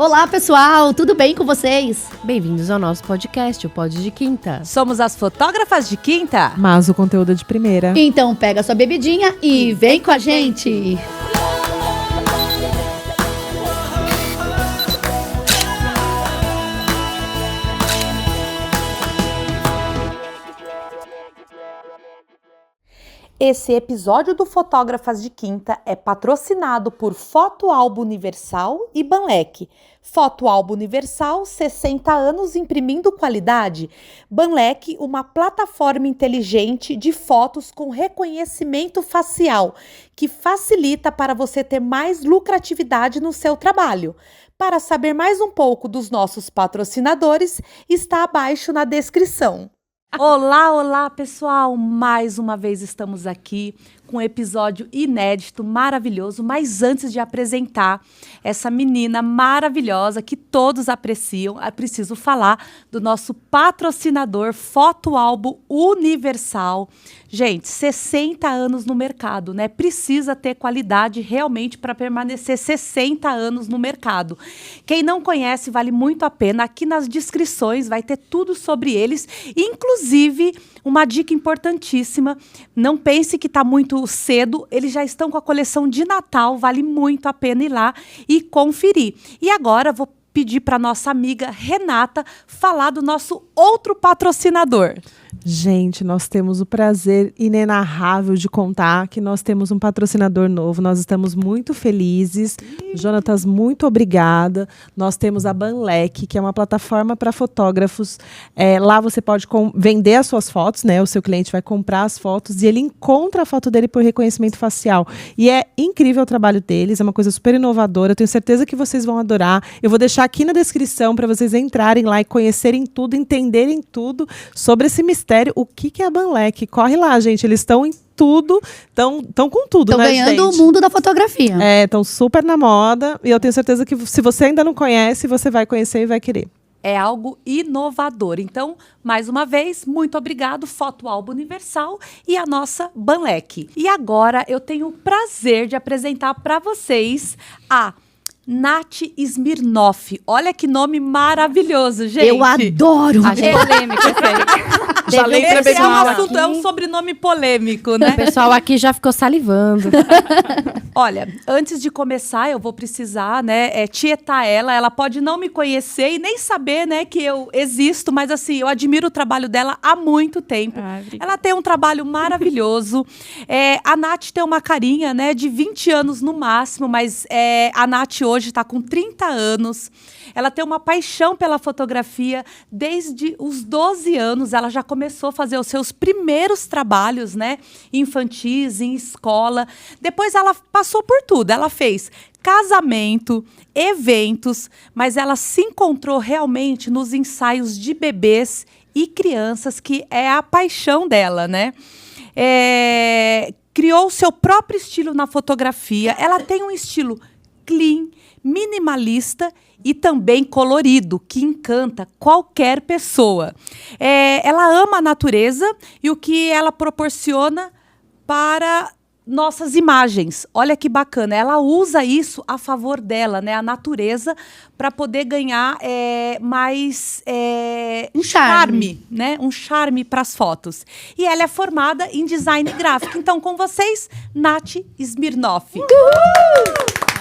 Olá, pessoal, tudo bem com vocês? Bem-vindos ao nosso podcast, o Pod de Quinta. Somos as fotógrafas de quinta, mas o conteúdo é de primeira. Então pega sua bebidinha e vem com a gente! Esse episódio do Fotógrafas de Quinta é patrocinado por Fotoálbum Universal e Banlec. Fotoálbum Universal, 60 anos imprimindo qualidade. Banlec, uma plataforma inteligente de fotos com reconhecimento facial, que facilita para você ter mais lucratividade no seu trabalho. Para saber mais um pouco dos nossos patrocinadores, está abaixo na descrição. Olá, pessoal! Mais uma vez estamos aqui com um episódio inédito, maravilhoso, mas antes de apresentar essa menina maravilhosa que todos apreciam, eu preciso falar do nosso patrocinador Fotoálbum Universal. Gente, 60 anos no mercado, né? Precisa ter qualidade realmente para permanecer 60 anos no mercado. Quem não conhece, vale muito a pena. Aqui nas descrições vai ter tudo sobre eles, inclusive uma dica importantíssima. Não pense que está muito cedo, eles já estão com a coleção de Natal, vale muito a pena ir lá e conferir. E agora vou pedir para nossa amiga Renata falar do nosso outro patrocinador. Gente, nós temos o prazer inenarrável de contar que nós temos um patrocinador novo. Nós estamos muito felizes. Jonatas, muito obrigada. Nós temos a Banlec, que é uma plataforma para fotógrafos. Lá você pode vender as suas fotos, né? O seu cliente vai comprar as fotos e ele encontra a foto dele por reconhecimento facial. E é incrível o trabalho deles, é uma coisa super inovadora. Eu tenho certeza que vocês vão adorar. Eu vou deixar aqui na descrição para vocês entrarem lá e conhecerem tudo, entenderem tudo sobre esse mistério. O que é a Banlec? Corre lá, gente. Eles estão em tudo, estão com tudo, né, gente? Estão ganhando o mundo da fotografia. Estão super na moda. E eu tenho certeza que se você ainda não conhece, você vai conhecer e vai querer. É algo inovador. Então, mais uma vez, muito obrigado, Fotoálbum Universal e a nossa Banlec. E agora eu tenho o prazer de apresentar para vocês a Nath Smirnoff. Olha que nome maravilhoso, gente. Eu adoro. Achei polêmico esse aí. Já lembra Esse é um aqui. assunto, é um sobrenome polêmico, né? O pessoal aqui já ficou salivando. Olha, antes de começar, eu vou precisar, né, tietar ela. Ela pode não me conhecer e nem saber, né, que eu existo, mas assim, eu admiro o trabalho dela há muito tempo. Ela tem um trabalho maravilhoso. A Nath tem uma carinha, né, de 20 anos no máximo, mas a Nath hoje está com 30 anos. Ela tem uma paixão pela fotografia desde os 12 anos. Ela já começou a fazer os seus primeiros trabalhos, né, infantis, em escola. Depois ela passou por tudo. Ela fez casamento, eventos, mas ela se encontrou realmente nos ensaios de bebês e crianças, que é a paixão dela, né? Criou o seu próprio estilo na fotografia. Ela tem um estilo clean, minimalista e também colorido, que encanta qualquer pessoa. Ela ama a natureza e o que ela proporciona para nossas imagens. Olha que bacana, ela usa isso a favor dela, né? A natureza, para poder ganhar mais um charme, né? Um charme para as fotos. E ela é formada em design gráfico. Então, com vocês, Nath Smirnoff.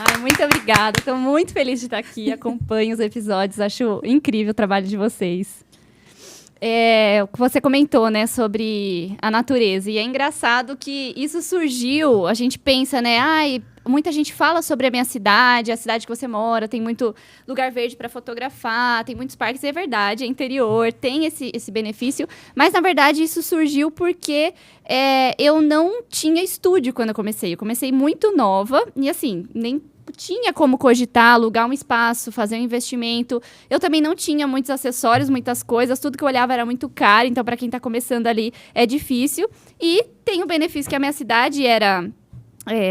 Ai, muito obrigada, estou muito feliz de estar aqui, acompanho os episódios, acho incrível o trabalho de vocês. O que você comentou, né, sobre a natureza, e é engraçado que isso surgiu, a gente pensa, né, muita gente fala sobre a minha cidade, a cidade que você mora, tem muito lugar verde para fotografar, tem muitos parques, e é verdade, é interior, tem esse benefício, mas na verdade isso surgiu porque eu não tinha estúdio quando eu comecei muito nova, e assim, nem tinha como cogitar, alugar um espaço, fazer um investimento. Eu também não tinha muitos acessórios, muitas coisas, tudo que eu olhava era muito caro, então para quem está começando ali é difícil. E tem o benefício que a minha cidade era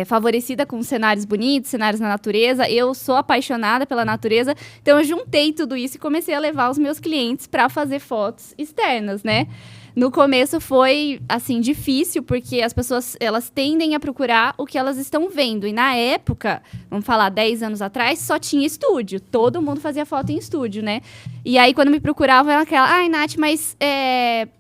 favorecida com cenários bonitos, cenários na natureza. Eu sou apaixonada pela natureza, então eu juntei tudo isso e comecei a levar os meus clientes para fazer fotos externas, né? No começo foi, assim, difícil, porque as pessoas, elas tendem a procurar o que elas estão vendo. E na época, vamos falar, 10 anos atrás, só tinha estúdio. Todo mundo fazia foto em estúdio, né? E aí, quando me procuravam, era aquela, ai, Nath, mas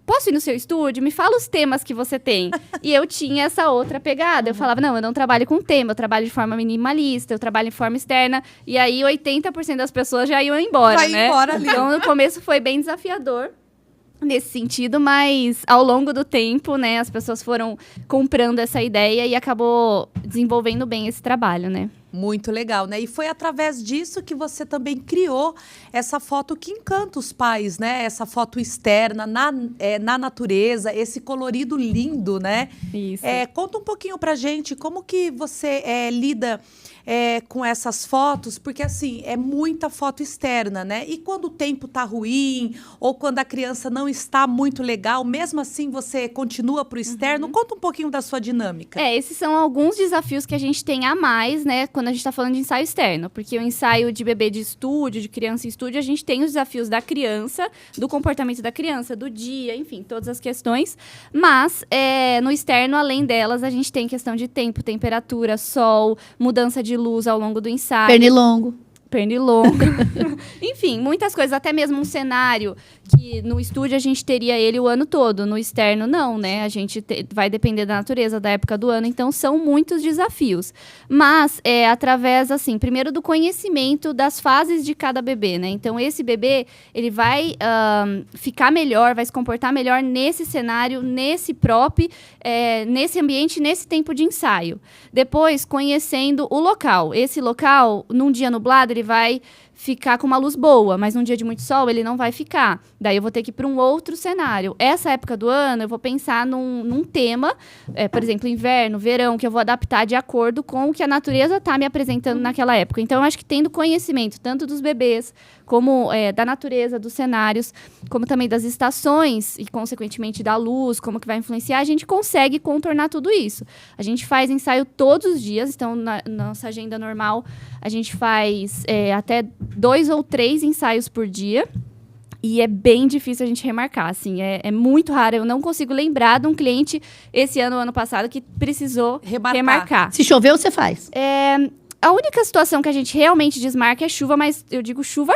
posso ir no seu estúdio? Me fala os temas que você tem. E eu tinha essa outra pegada. Eu falava, não, eu não trabalho com tema, eu trabalho de forma minimalista, eu trabalho em forma externa. E aí, 80% das pessoas já iam embora, Vai né? embora ali. Então, no começo foi bem desafiador nesse sentido, mas ao longo do tempo, né, as pessoas foram comprando essa ideia e acabou desenvolvendo bem esse trabalho, né? Muito legal, né? E foi através disso que você também criou essa foto que encanta os pais, né? Essa foto externa, na natureza, esse colorido lindo, né? Isso. Conta um pouquinho pra gente como que você lida com essas fotos, porque assim, é muita foto externa, né? E quando o tempo tá ruim, ou quando a criança não está muito legal, mesmo assim você continua pro externo. Conta um pouquinho da sua dinâmica. Esses são alguns desafios que a gente tem a mais, né, quando a gente tá falando de ensaio externo. Porque o ensaio de bebê de estúdio, de criança em estúdio, a gente tem os desafios da criança, do comportamento da criança, do dia, enfim, todas as questões. Mas, no externo, além delas, a gente tem questão de tempo, temperatura, sol, mudança de luz ao longo do ensaio. Pernilongo. Pernilongo. Enfim, muitas coisas. Até mesmo um cenário que no estúdio a gente teria ele o ano todo. No externo, não, né? A gente vai depender da natureza, da época do ano. Então, são muitos desafios. Mas, através, assim, primeiro do conhecimento das fases de cada bebê, né? Então, esse bebê, ele vai ficar melhor, vai se comportar melhor nesse cenário, nesse prop, nesse ambiente, nesse tempo de ensaio. Depois, conhecendo o local. Esse local, num dia nublado, ele vai ficar com uma luz boa, mas num dia de muito sol ele não vai ficar. Daí eu vou ter que ir para um outro cenário. Essa época do ano eu vou pensar num tema, por exemplo, inverno, verão, que eu vou adaptar de acordo com o que a natureza está me apresentando naquela época. Então eu acho que tendo conhecimento tanto dos bebês, como da natureza, dos cenários, como também das estações e, consequentemente, da luz, como que vai influenciar, a gente consegue contornar tudo isso. A gente faz ensaio todos os dias, então na nossa agenda normal a gente faz até 2 ou 3 ensaios por dia. E é bem difícil a gente remarcar, assim, é muito raro. Eu não consigo lembrar de um cliente esse ano ou ano passado que precisou remarcar. Se chover, você faz. A única situação que a gente realmente desmarca é chuva, mas eu digo chuva,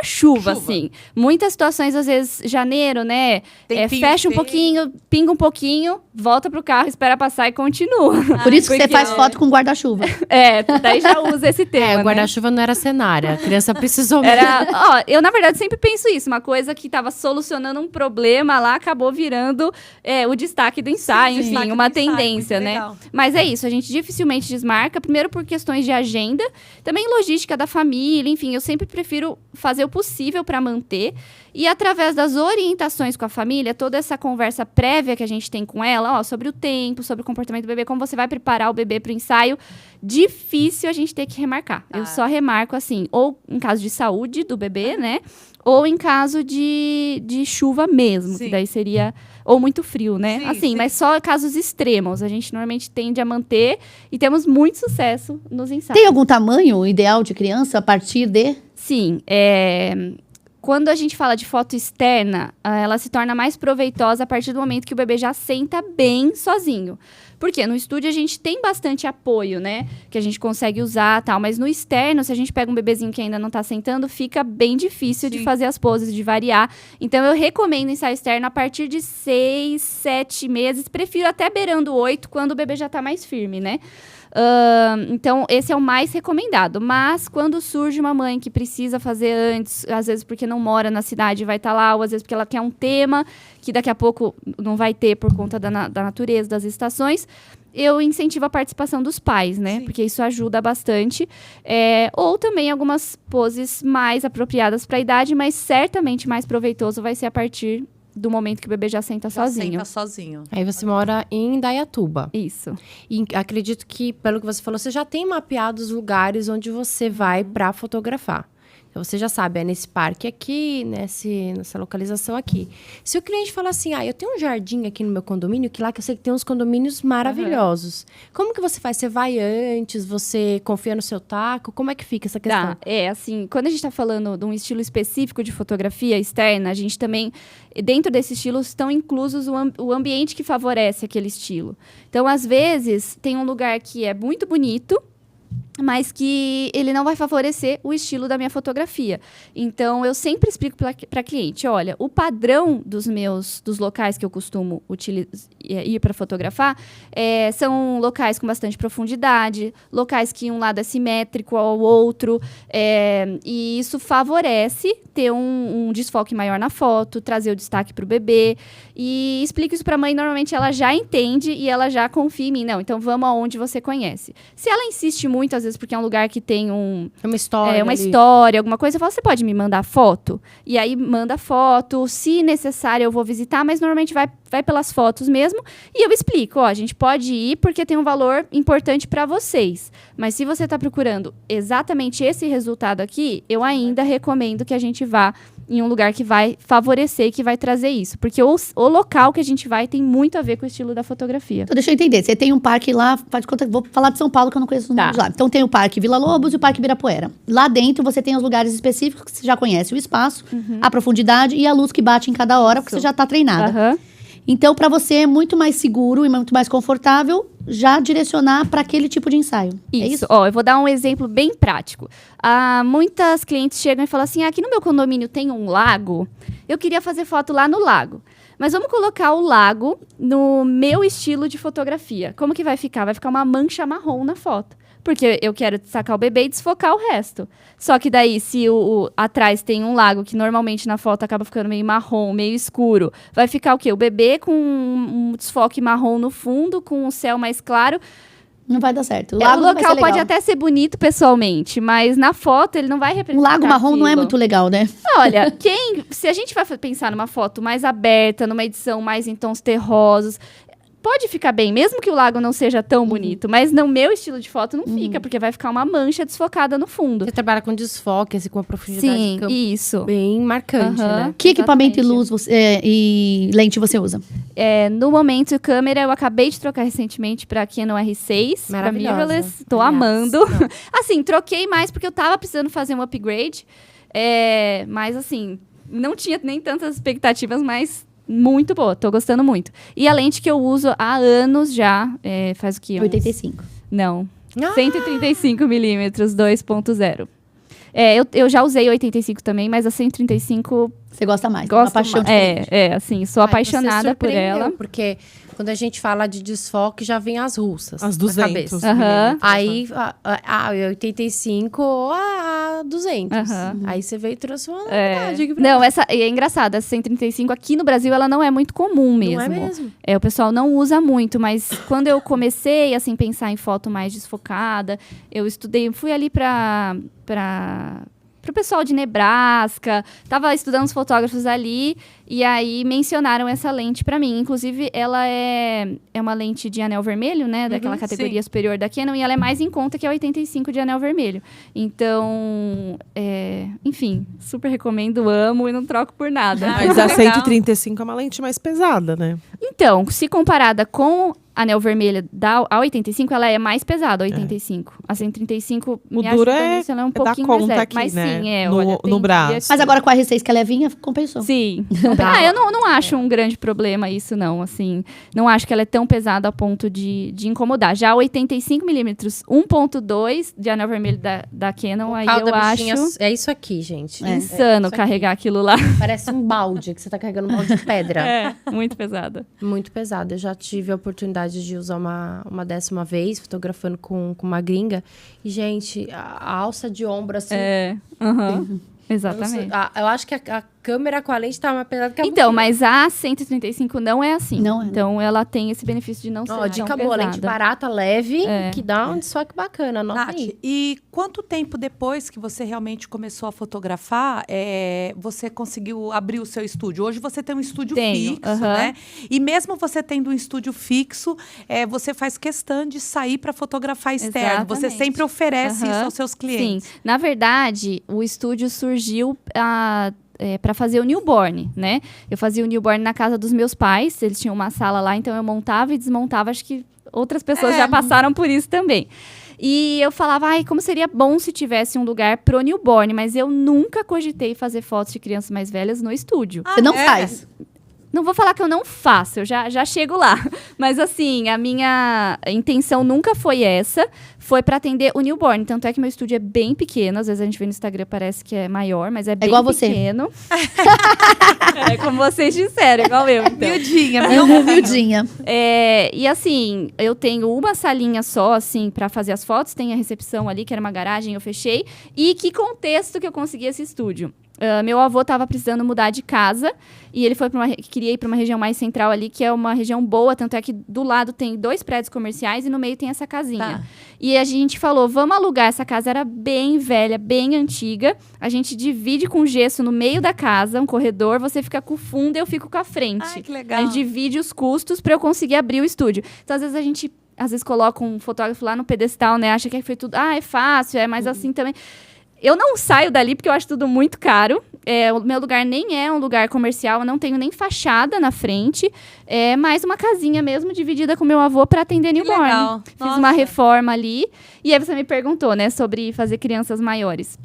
assim. Muitas situações, às vezes, janeiro, né? Fecha um pouquinho, pinga um pouquinho, volta pro carro, espera passar e continua. Por isso que você faz foto com guarda-chuva. Daí já usa esse tema, o guarda-chuva não era cenário, a criança precisou mesmo. Eu, na verdade, sempre penso isso. Uma coisa que estava solucionando um problema lá, acabou virando o destaque do ensaio, enfim, uma tendência, né? Legal. Mas é isso, a gente dificilmente desmarca, primeiro por questões de agenda, também logística da família, enfim, eu sempre prefiro fazer o possível para manter. E através das orientações com a família, toda essa conversa prévia que a gente tem com ela, sobre o tempo, sobre o comportamento do bebê, como você vai preparar o bebê para o ensaio, difícil a gente ter que remarcar. Eu só remarco assim, ou em caso de saúde do bebê, né? Ou em caso de chuva mesmo, que daí seria... Ou muito frio, né? Sim. Mas só casos extremos. A gente normalmente tende a manter e temos muito sucesso nos ensaios. Tem algum tamanho ideal de criança a partir de? Sim. Quando a gente fala de foto externa, ela se torna mais proveitosa a partir do momento que o bebê já senta bem sozinho. Porque no estúdio a gente tem bastante apoio, né? Que a gente consegue usar e tal. Mas no externo, se a gente pega um bebezinho que ainda não tá sentando, fica bem difícil de fazer as poses, de variar. Então, eu recomendo ensaio externo a partir de 6, 7 meses. Prefiro até beirando 8, quando o bebê já tá mais firme, né? Então, esse é o mais recomendado. Mas, quando surge uma mãe que precisa fazer antes, às vezes porque não mora na cidade e vai estar lá, ou às vezes porque ela quer um tema que daqui a pouco não vai ter por conta da natureza, das estações, eu incentivo a participação dos pais, né? Porque isso ajuda bastante. Ou também algumas poses mais apropriadas para a idade, mas certamente mais proveitoso vai ser a partir do momento que o bebê já senta sozinho. Aí você mora em Indaiatuba. Isso. E acredito que, pelo que você falou, você já tem mapeado os lugares onde você vai para fotografar. Você já sabe, é nesse parque aqui, nessa localização aqui. Se o cliente fala assim, eu tenho um jardim aqui no meu condomínio, que lá que eu sei que tem uns condomínios maravilhosos. Como que você faz? Você vai antes, você confia no seu taco? Como é que fica essa questão? Assim, quando a gente tá falando de um estilo específico de fotografia externa, a gente também, dentro desse estilo, estão inclusos o ambiente que favorece aquele estilo. Então, às vezes, tem um lugar que é muito bonito, mas que ele não vai favorecer o estilo da minha fotografia. Então, eu sempre explico para cliente, olha, o padrão dos locais que eu costumo ir para fotografar são locais com bastante profundidade, locais que um lado é simétrico ao outro, e isso favorece ter um desfoque maior na foto, trazer o destaque para o bebê, e explico isso para a mãe, normalmente ela já entende e ela já confia em mim. Não, então vamos aonde você conhece. Se ela insiste muito, às vezes porque é um lugar que tem uma história, história, alguma coisa, eu falo, você pode me mandar foto? E aí manda foto, se necessário eu vou visitar, mas normalmente vai pelas fotos mesmo, e eu explico, a gente pode ir porque tem um valor importante para vocês, mas se você está procurando exatamente esse resultado aqui, eu ainda recomendo que a gente vá em um lugar que vai favorecer, que vai trazer isso. Porque o local que a gente vai tem muito a ver com o estilo da fotografia. Então, deixa eu entender. Você tem um parque lá, faz conta, vou falar de São Paulo, que eu não conheço os nomes lá. Então, tem o Parque Vila Lobos e o Parque Ibirapuera. Lá dentro, você tem os lugares específicos, que você já conhece o espaço, a profundidade e a luz que bate em cada hora, porque você já está treinada. Então, para você é muito mais seguro e muito mais confortável já direcionar para aquele tipo de ensaio. Isso. É isso? Eu vou dar um exemplo bem prático. Muitas clientes chegam e falam assim, aqui no meu condomínio tem um lago, eu queria fazer foto lá no lago. Mas vamos colocar o lago no meu estilo de fotografia. Como que vai ficar? Vai ficar uma mancha marrom na foto. Porque eu quero destacar o bebê e desfocar o resto. Só que daí, se atrás tem um lago, que normalmente na foto acaba ficando meio marrom, meio escuro, vai ficar o quê? O bebê com um desfoque marrom no fundo, com o céu mais claro. Não vai dar certo. O local pode até ser bonito pessoalmente, mas na foto ele não vai representar Um lago marrom não é muito legal, né? Olha, se a gente vai pensar numa foto mais aberta, numa edição mais em tons terrosos, pode ficar bem, mesmo que o lago não seja tão bonito, mas no meu estilo de foto não fica, porque vai ficar uma mancha desfocada no fundo. Você trabalha com desfoque, assim, com uma profundidade Sim, de campo isso. bem marcante, né? Que equipamento e luz e lente você usa? No momento, câmera, eu acabei de trocar recentemente para Canon R6, para mirrorless, tô amando. Assim, troquei mais porque eu tava precisando fazer um upgrade, mas assim, não tinha nem tantas expectativas, mas muito boa, tô gostando muito. E a lente que eu uso há anos já, faz o quê? 85. Não, 135mm 2.0. Eu já usei 85 também, mas a 135... Você gosta mais, gosto uma paixão diferente. Assim, sou apaixonada por ela. Porque quando a gente fala de desfoque, já vem as russas. As 200. Aí, a 85 ou a 200. Aí você veio e trouxe uma novidade aqui pra Não, nós. essa é engraçada. Essa 135 aqui no Brasil, ela não é muito comum mesmo. Não é mesmo? O pessoal não usa muito, mas quando eu comecei, assim, pensar em foto mais desfocada, eu fui ali pro pessoal de Nebraska, tava estudando os fotógrafos ali, e aí mencionaram essa lente pra mim. Inclusive, ela é uma lente de anel vermelho, né? Daquela categoria superior da Canon, e ela é mais em conta que a 85 de anel vermelho. Então, enfim, super recomendo, amo e não troco por nada. Mas a 135 é uma lente mais pesada, né? Então, se comparada com anel vermelho a 85, ela é mais pesada, a 85. A 135 O me duro ajuda nisso, ela é um dá pouquinho mais conta leve. aqui, Mas né? sim, No tem braço. dias- Mas agora com a R6 que é levinha, compensou. Sim. Eu não acho um grande problema isso, não. Assim, não acho que ela é tão pesada a ponto de incomodar. Já 85mm 1.2 de anel vermelho da Canon, aí eu acho É isso aqui, gente. insano carregar aquilo lá. Parece um balde, que você tá carregando um balde de pedra. Muito pesada. Muito pesada. Eu já tive a oportunidade de usar uma 10ª vez, fotografando com uma gringa. E, gente, a alça de ombro, assim... Exatamente. Eu acho que a câmera com a lente tá mais pesada que a Então, mochila. mas a 135 não é assim. Não é. Então, ela tem esse benefício de não ser Ó, tão dica boa, lente pesada. barata, leve, É. que dá um desfoque bacana. Anota Nath, aí. e quanto tempo depois que você realmente começou a fotografar, você conseguiu abrir o seu estúdio? Hoje você tem um estúdio Tenho, fixo, né? E mesmo você tendo um estúdio fixo, você faz questão de sair para fotografar externo. Você Exatamente. sempre oferece isso Aham. aos seus clientes. Sim. Na verdade, o estúdio surgiu para fazer o newborn, né? Eu fazia o newborn na casa dos meus pais, eles tinham uma sala lá, então eu montava e desmontava. Acho que outras pessoas já passaram por isso também. E eu falava, ai, como seria bom se tivesse um lugar pro newborn, mas eu nunca cogitei fazer fotos de crianças mais velhas no estúdio. Você não faz. Não vou falar que eu não faço, eu já chego lá. Mas assim, a minha intenção nunca foi essa. Foi pra atender o newborn. Tanto é que meu estúdio é bem pequeno. Às vezes a gente vê no Instagram, parece que é maior, mas é bem igual você. pequeno. É como vocês disseram, igual eu. Então. Miudinha, Humildinha. E assim, eu tenho uma salinha só, assim, pra fazer as fotos. Tem a recepção ali, que era uma garagem, eu fechei. E que contexto que eu consegui esse estúdio? Meu avô estava precisando mudar de casa e ele queria ir para uma região mais central ali, que é uma região boa, tanto é que do lado tem 2 prédios comerciais e no meio tem essa casinha. Tá. E a gente falou, vamos alugar, essa casa era bem velha, bem antiga, a gente divide com gesso no meio da casa, um corredor, você fica com o fundo e eu fico com a frente. Ai, que legal. A gente divide os custos para eu conseguir abrir o estúdio. Então, às vezes, a gente coloca um fotógrafo lá no pedestal, né, acha que foi tudo, é fácil, mas assim também... Eu não saio dali porque eu acho tudo muito caro. O meu lugar nem é um lugar comercial, eu não tenho nem fachada na frente. É mais uma casinha mesmo, dividida com meu avô para atender newborn. legal. Fiz Nossa. uma reforma ali. E aí você me perguntou, né, sobre fazer crianças maiores.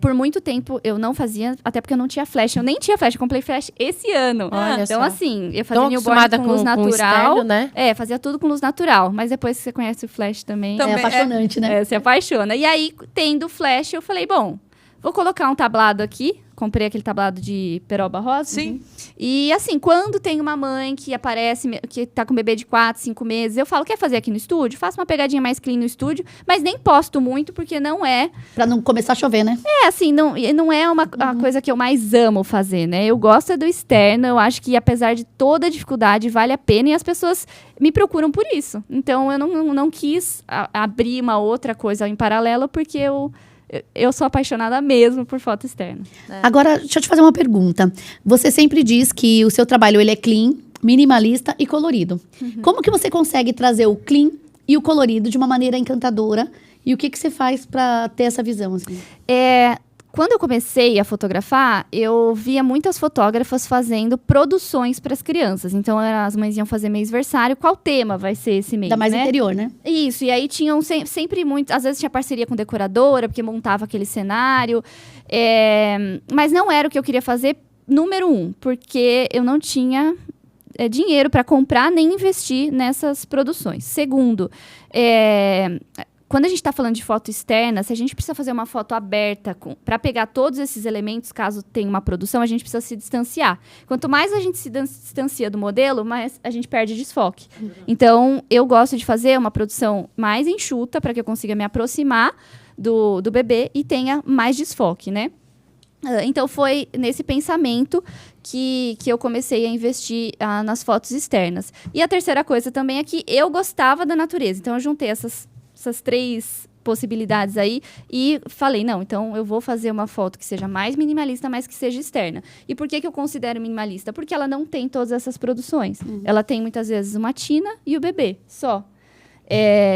Por muito tempo eu não fazia, até porque eu não tinha flash. Eu nem tinha flash, eu comprei flash esse ano. Olha Então, só. assim, eu fazia Tão newborn acostumada com luz com natural. externo, né? Fazia tudo com luz natural. Mas depois que você conhece o flash também... Também É apaixonante, né? Se apaixona. E aí, tendo flash, eu falei, bom, vou colocar um tablado aqui. Comprei aquele tablado de peroba rosa. Sim. E assim, quando tem uma mãe que aparece, que tá com um bebê de 4, 5 meses, eu falo, quer fazer aqui no estúdio? Faço uma pegadinha mais clean no estúdio, mas nem posto muito, porque não é... Pra não começar a chover, né? assim, não é a coisa que eu mais amo fazer, né? Eu gosto do externo, eu acho que apesar de toda a dificuldade, vale a pena e as pessoas me procuram por isso. Então, eu não quis abrir uma outra coisa em paralelo, porque eu sou apaixonada mesmo por foto externa. Agora, deixa eu te fazer uma pergunta. Você sempre diz que o seu trabalho ele é clean, minimalista e colorido. Como que você consegue trazer o clean e o colorido de uma maneira encantadora? E o que você faz pra ter essa visão, assim? Quando eu comecei a fotografar, eu via muitas fotógrafas fazendo produções para as crianças. Então, as mães iam fazer mêsversário. Qual tema vai ser esse mês, Ainda mais né? interior, né? Isso, e aí tinham sempre muito... Às vezes tinha parceria com decoradora, porque montava aquele cenário. Mas não era o que eu queria fazer, número 1, porque eu não tinha dinheiro para comprar nem investir nessas produções. Segundo, quando a gente está falando de foto externa, se a gente precisa fazer uma foto aberta para pegar todos esses elementos, caso tenha uma produção, a gente precisa se distanciar. Quanto mais a gente se distancia do modelo, mais a gente perde desfoque. Então, eu gosto de fazer uma produção mais enxuta para que eu consiga me aproximar do bebê e tenha mais desfoque, né? Então, foi nesse pensamento que eu comecei a investir nas fotos externas. E a terceira coisa também é que eu gostava da natureza. Então, eu juntei essas 3 possibilidades aí e falei, não, então eu vou fazer uma foto que seja mais minimalista, mas que seja externa. E por que eu considero minimalista? Porque ela não tem todas essas produções. Ela tem, muitas vezes, uma tina e o bebê, só.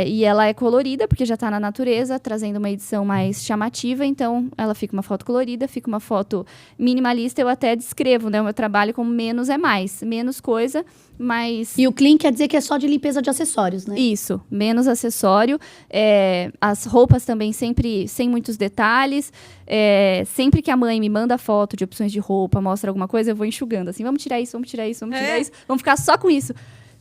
E ela é colorida, porque já está na natureza, trazendo uma edição mais chamativa. Então, ela fica uma foto colorida, fica uma foto minimalista. Eu até descrevo, né, o meu trabalho como menos é mais. Menos coisa, mas... E o clean quer dizer que é só de limpeza de acessórios, né? Isso, menos acessório. As roupas também sempre sem muitos detalhes. Sempre que a mãe me manda foto de opções de roupa, mostra alguma coisa, eu vou enxugando. Assim, vamos tirar isso, vamos tirar isso, vamos tirar isso. Vamos ficar só com isso.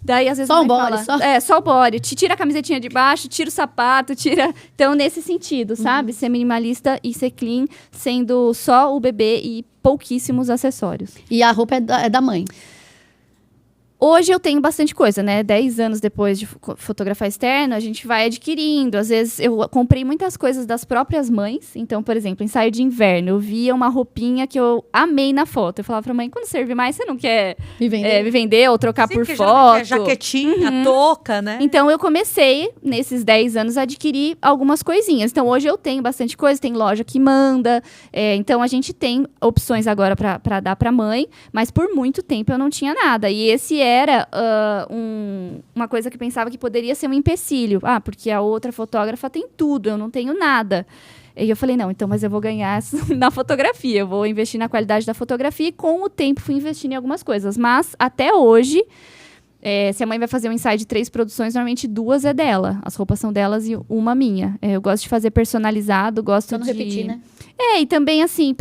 Daí, às vezes, Só a o mãe body, fala, só o body. Tira a camisetinha de baixo, tira o sapato, tira... Então, nesse sentido, sabe? Ser minimalista e ser clean, sendo só o bebê e pouquíssimos acessórios. E a roupa é da mãe. Hoje eu tenho bastante coisa, né? 10 anos depois de fotografar externo, a gente vai adquirindo. Às vezes eu comprei muitas coisas das próprias mães. Então, por exemplo, ensaio de inverno, eu via uma roupinha que eu amei na foto. Eu falava pra mãe, quando serve mais, você não quer me vender ou trocar por foto? É jaquetinha, touca, né? Então, eu comecei, nesses 10 anos, a adquirir algumas coisinhas. Então, hoje eu tenho bastante coisa, tem loja que manda. Então, a gente tem opções agora pra dar pra mãe. Mas, por muito tempo, eu não tinha nada. E esse era uma coisa que pensava que poderia ser um empecilho. Porque a outra fotógrafa tem tudo, eu não tenho nada. E eu falei, não, então, mas eu vou ganhar na fotografia. Eu vou investir na qualidade da fotografia e, com o tempo, fui investindo em algumas coisas. Mas, até hoje... se a mãe vai fazer um ensaio de 3 produções, normalmente 2 é dela. As roupas são delas e uma minha. Eu gosto de fazer personalizado, gosto de... repetir, né? E também, assim,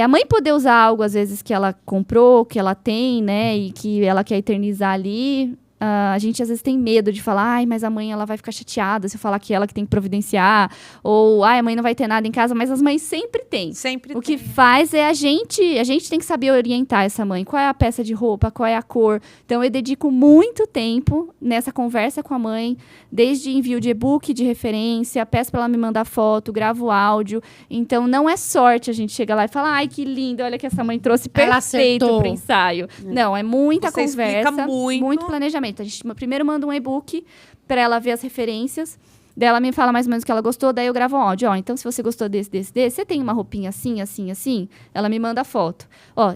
a mãe poder usar algo, às vezes, que ela comprou, que ela tem, né? E que ela quer eternizar ali. A gente, às vezes, tem medo de falar, mas a mãe ela vai ficar chateada se eu falar que ela que tem que providenciar. Ou, a mãe não vai ter nada em casa, mas as mães sempre têm. Sempre O que faz é a gente tem que saber orientar essa mãe. Qual é a peça de roupa, qual é a cor. Então, eu dedico muito tempo nessa conversa com a mãe, desde envio de e-book, de referência, peço para ela me mandar foto, gravo áudio. Então, não é sorte a gente chegar lá e falar, ai, que lindo, olha que essa mãe trouxe perfeito para o ensaio. Não, é muita conversa, muito planejamento. A gente primeiro manda um e-book para ela ver as referências. Daí ela me fala mais ou menos o que ela gostou, daí eu gravo um áudio. Então, se você gostou desse, você tem uma roupinha assim, assim, assim? Ela me manda a foto.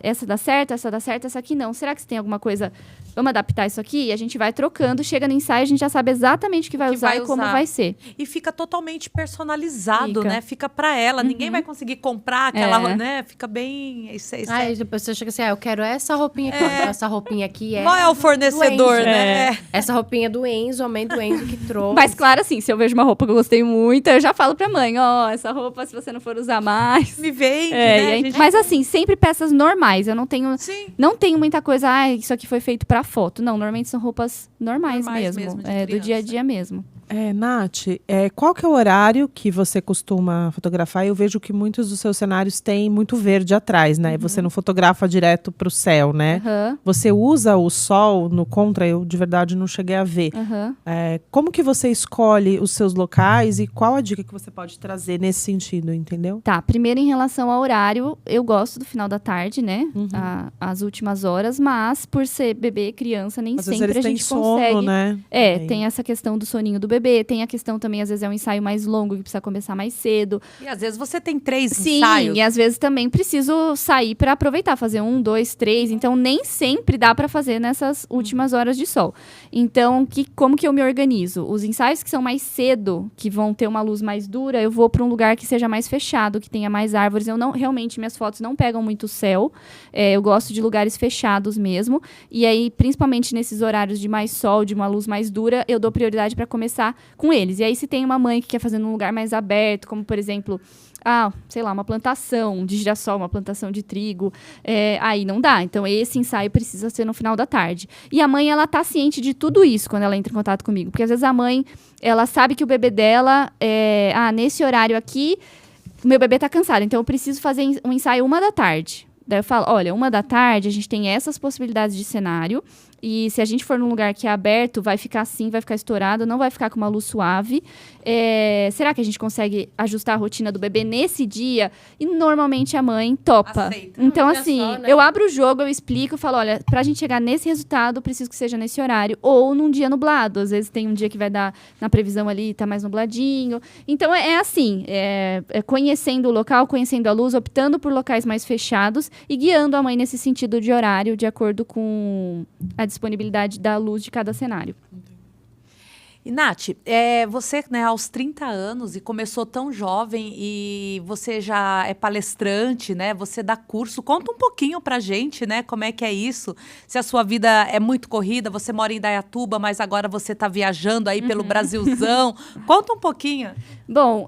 Essa dá certo, essa aqui não. Será que você tem alguma coisa... Vamos adaptar isso aqui? E a gente vai trocando. Chega no ensaio, a gente já sabe exatamente o que vai usar e como vai ser. E fica totalmente personalizado, né? Fica pra ela. Ninguém vai conseguir comprar aquela, né? Fica bem... Depois você chega assim, eu quero essa roupinha aqui. Essa roupinha aqui Qual é o fornecedor, né? Essa roupinha do Enzo, a mãe do Enzo que trouxe. Mas claro, assim, se eu vejo uma roupa que eu gostei muito, eu já falo pra mãe, essa roupa, se você não for usar mais... Me vende, né? Mas assim, sempre peças normais. Eu não tenho muita coisa, isso aqui foi feito pra foto. Não, normalmente são roupas normais mesmo do dia a dia mesmo. Nath, qual que é o horário que você costuma fotografar? Eu vejo que muitos dos seus cenários têm muito verde atrás, né? Você não fotografa direto para o céu, né? Você usa o sol no contra? Eu, de verdade, não cheguei a ver. Como que você escolhe os seus locais e qual a dica que você pode trazer nesse sentido, entendeu? Tá, primeiro em relação ao horário, eu gosto do final da tarde, né? As últimas horas, mas por ser bebê, criança, nem sempre a gente consegue. Sono, né? Tem essa questão do soninho do bebê. Tem a questão também, às vezes é um ensaio mais longo que precisa começar mais cedo. E às vezes você tem 3 ensaios. Sim, e às vezes também preciso sair para aproveitar, fazer 1, 2, 3. Então, nem sempre dá para fazer nessas últimas horas de sol. Então, como que eu me organizo? Os ensaios que são mais cedo, que vão ter uma luz mais dura, eu vou para um lugar que seja mais fechado, que tenha mais árvores. Realmente, minhas fotos não pegam muito céu. Eu gosto de lugares fechados mesmo. E aí, principalmente nesses horários de mais sol, de uma luz mais dura, eu dou prioridade para começar com eles. E aí, se tem uma mãe que quer fazer num lugar mais aberto, como, por exemplo, sei lá, uma plantação de girassol, uma plantação de trigo, aí não dá. Então, esse ensaio precisa ser no final da tarde. E a mãe, ela tá ciente de tudo isso quando ela entra em contato comigo. Porque, às vezes, a mãe, ela sabe que o bebê dela, nesse horário aqui, o meu bebê tá cansado, então eu preciso fazer um ensaio 1h. Daí eu falo, olha, 1h, a gente tem essas possibilidades de cenário. E se a gente for num lugar que é aberto, vai ficar assim, vai ficar estourado, não vai ficar com uma luz suave. Será que a gente consegue ajustar a rotina do bebê nesse dia? E normalmente a mãe topa. Aceita. Então, assim, eu abro o jogo, eu explico, falo, olha, pra gente chegar nesse resultado, eu preciso que seja nesse horário. Ou num dia nublado. Às vezes tem um dia que vai dar na previsão ali, tá mais nubladinho. Então, assim, conhecendo o local, conhecendo a luz, optando por locais mais fechados e guiando a mãe nesse sentido de horário, de acordo com a disponibilidade da luz de cada cenário. E, Nath, você, né, aos 30 anos e começou tão jovem e você já é palestrante, né? Você dá curso. Conta um pouquinho pra gente, né? Como é que é isso? Se a sua vida é muito corrida, você mora em Indaiatuba, mas agora você tá viajando aí pelo Brasilzão. Conta um pouquinho. Bom,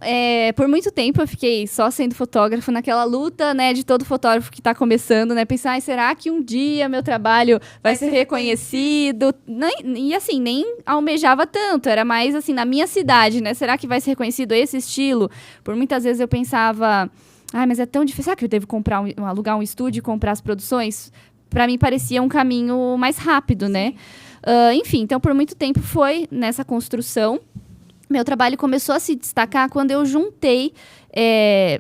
por muito tempo eu fiquei só sendo fotógrafo naquela luta, né, de todo fotógrafo que tá começando, né? Pensar, será que um dia meu trabalho vai ser reconhecido? E assim, nem almejava tanto. Era mais assim, na minha cidade, né? Será que vai ser reconhecido esse estilo? Por muitas vezes eu pensava, mas é tão difícil. Será que eu devo alugar um estúdio e comprar as produções? para mim parecia um caminho mais rápido, né? Enfim, então por muito tempo foi nessa construção. Meu trabalho começou a se destacar quando eu juntei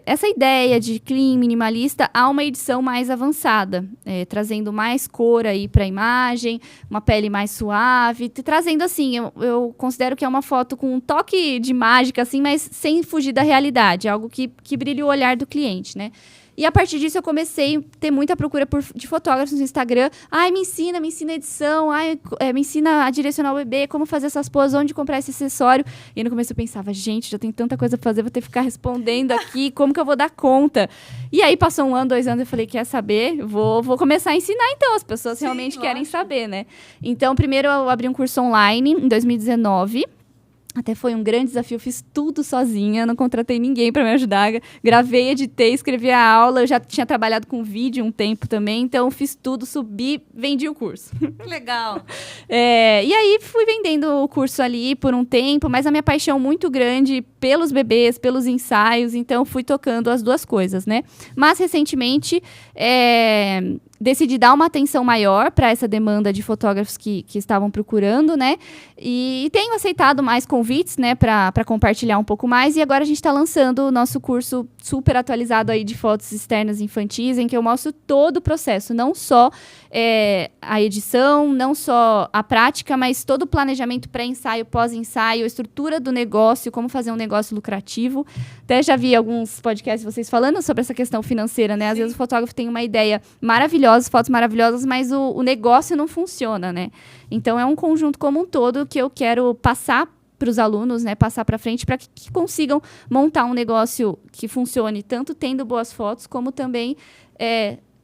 essa ideia de clean, minimalista, a uma edição mais avançada, trazendo mais cor aí para a imagem, uma pele mais suave, trazendo assim, eu considero que é uma foto com um toque de mágica, assim, mas sem fugir da realidade, algo que brilha o olhar do cliente, né? E a partir disso eu comecei a ter muita procura de fotógrafos no Instagram. Ai, me ensina a edição. Ai, me ensina a direcionar o bebê, como fazer essas poses, onde comprar esse acessório. E no começo eu pensava, gente, já tem tanta coisa pra fazer, vou ter que ficar respondendo aqui, como que eu vou dar conta? E aí passou 1 ano, 2 anos, eu falei, quer saber? Vou começar a ensinar então, as pessoas realmente querem saber, né? Então, primeiro eu abri um curso online em 2019. Até foi um grande desafio, fiz tudo sozinha, não contratei ninguém para me ajudar. Gravei, editei, escrevi a aula, eu já tinha trabalhado com vídeo um tempo também, então fiz tudo, subi, vendi o curso. Que legal! E aí fui vendendo o curso ali por um tempo, mas a minha paixão muito grande pelos bebês, pelos ensaios, então fui tocando as duas coisas, né? Mas recentemente decidi dar uma atenção maior para essa demanda de fotógrafos que estavam procurando, né? E tenho aceitado mais convites, né, para compartilhar um pouco mais. E agora a gente está lançando o nosso curso super atualizado aí de fotos externas infantis, em que eu mostro todo o processo, não só a edição, não só a prática, mas todo o planejamento pré-ensaio, pós-ensaio, a estrutura do negócio, como fazer um negócio lucrativo. Até já vi alguns podcasts de vocês falando sobre essa questão financeira, né? Às vezes o fotógrafo tem uma ideia maravilhosa, fotos maravilhosas, mas o negócio não funciona, né? Então é um conjunto como um todo que eu quero passar para os alunos, né, passar para frente para que consigam montar um negócio que funcione tanto tendo boas fotos como também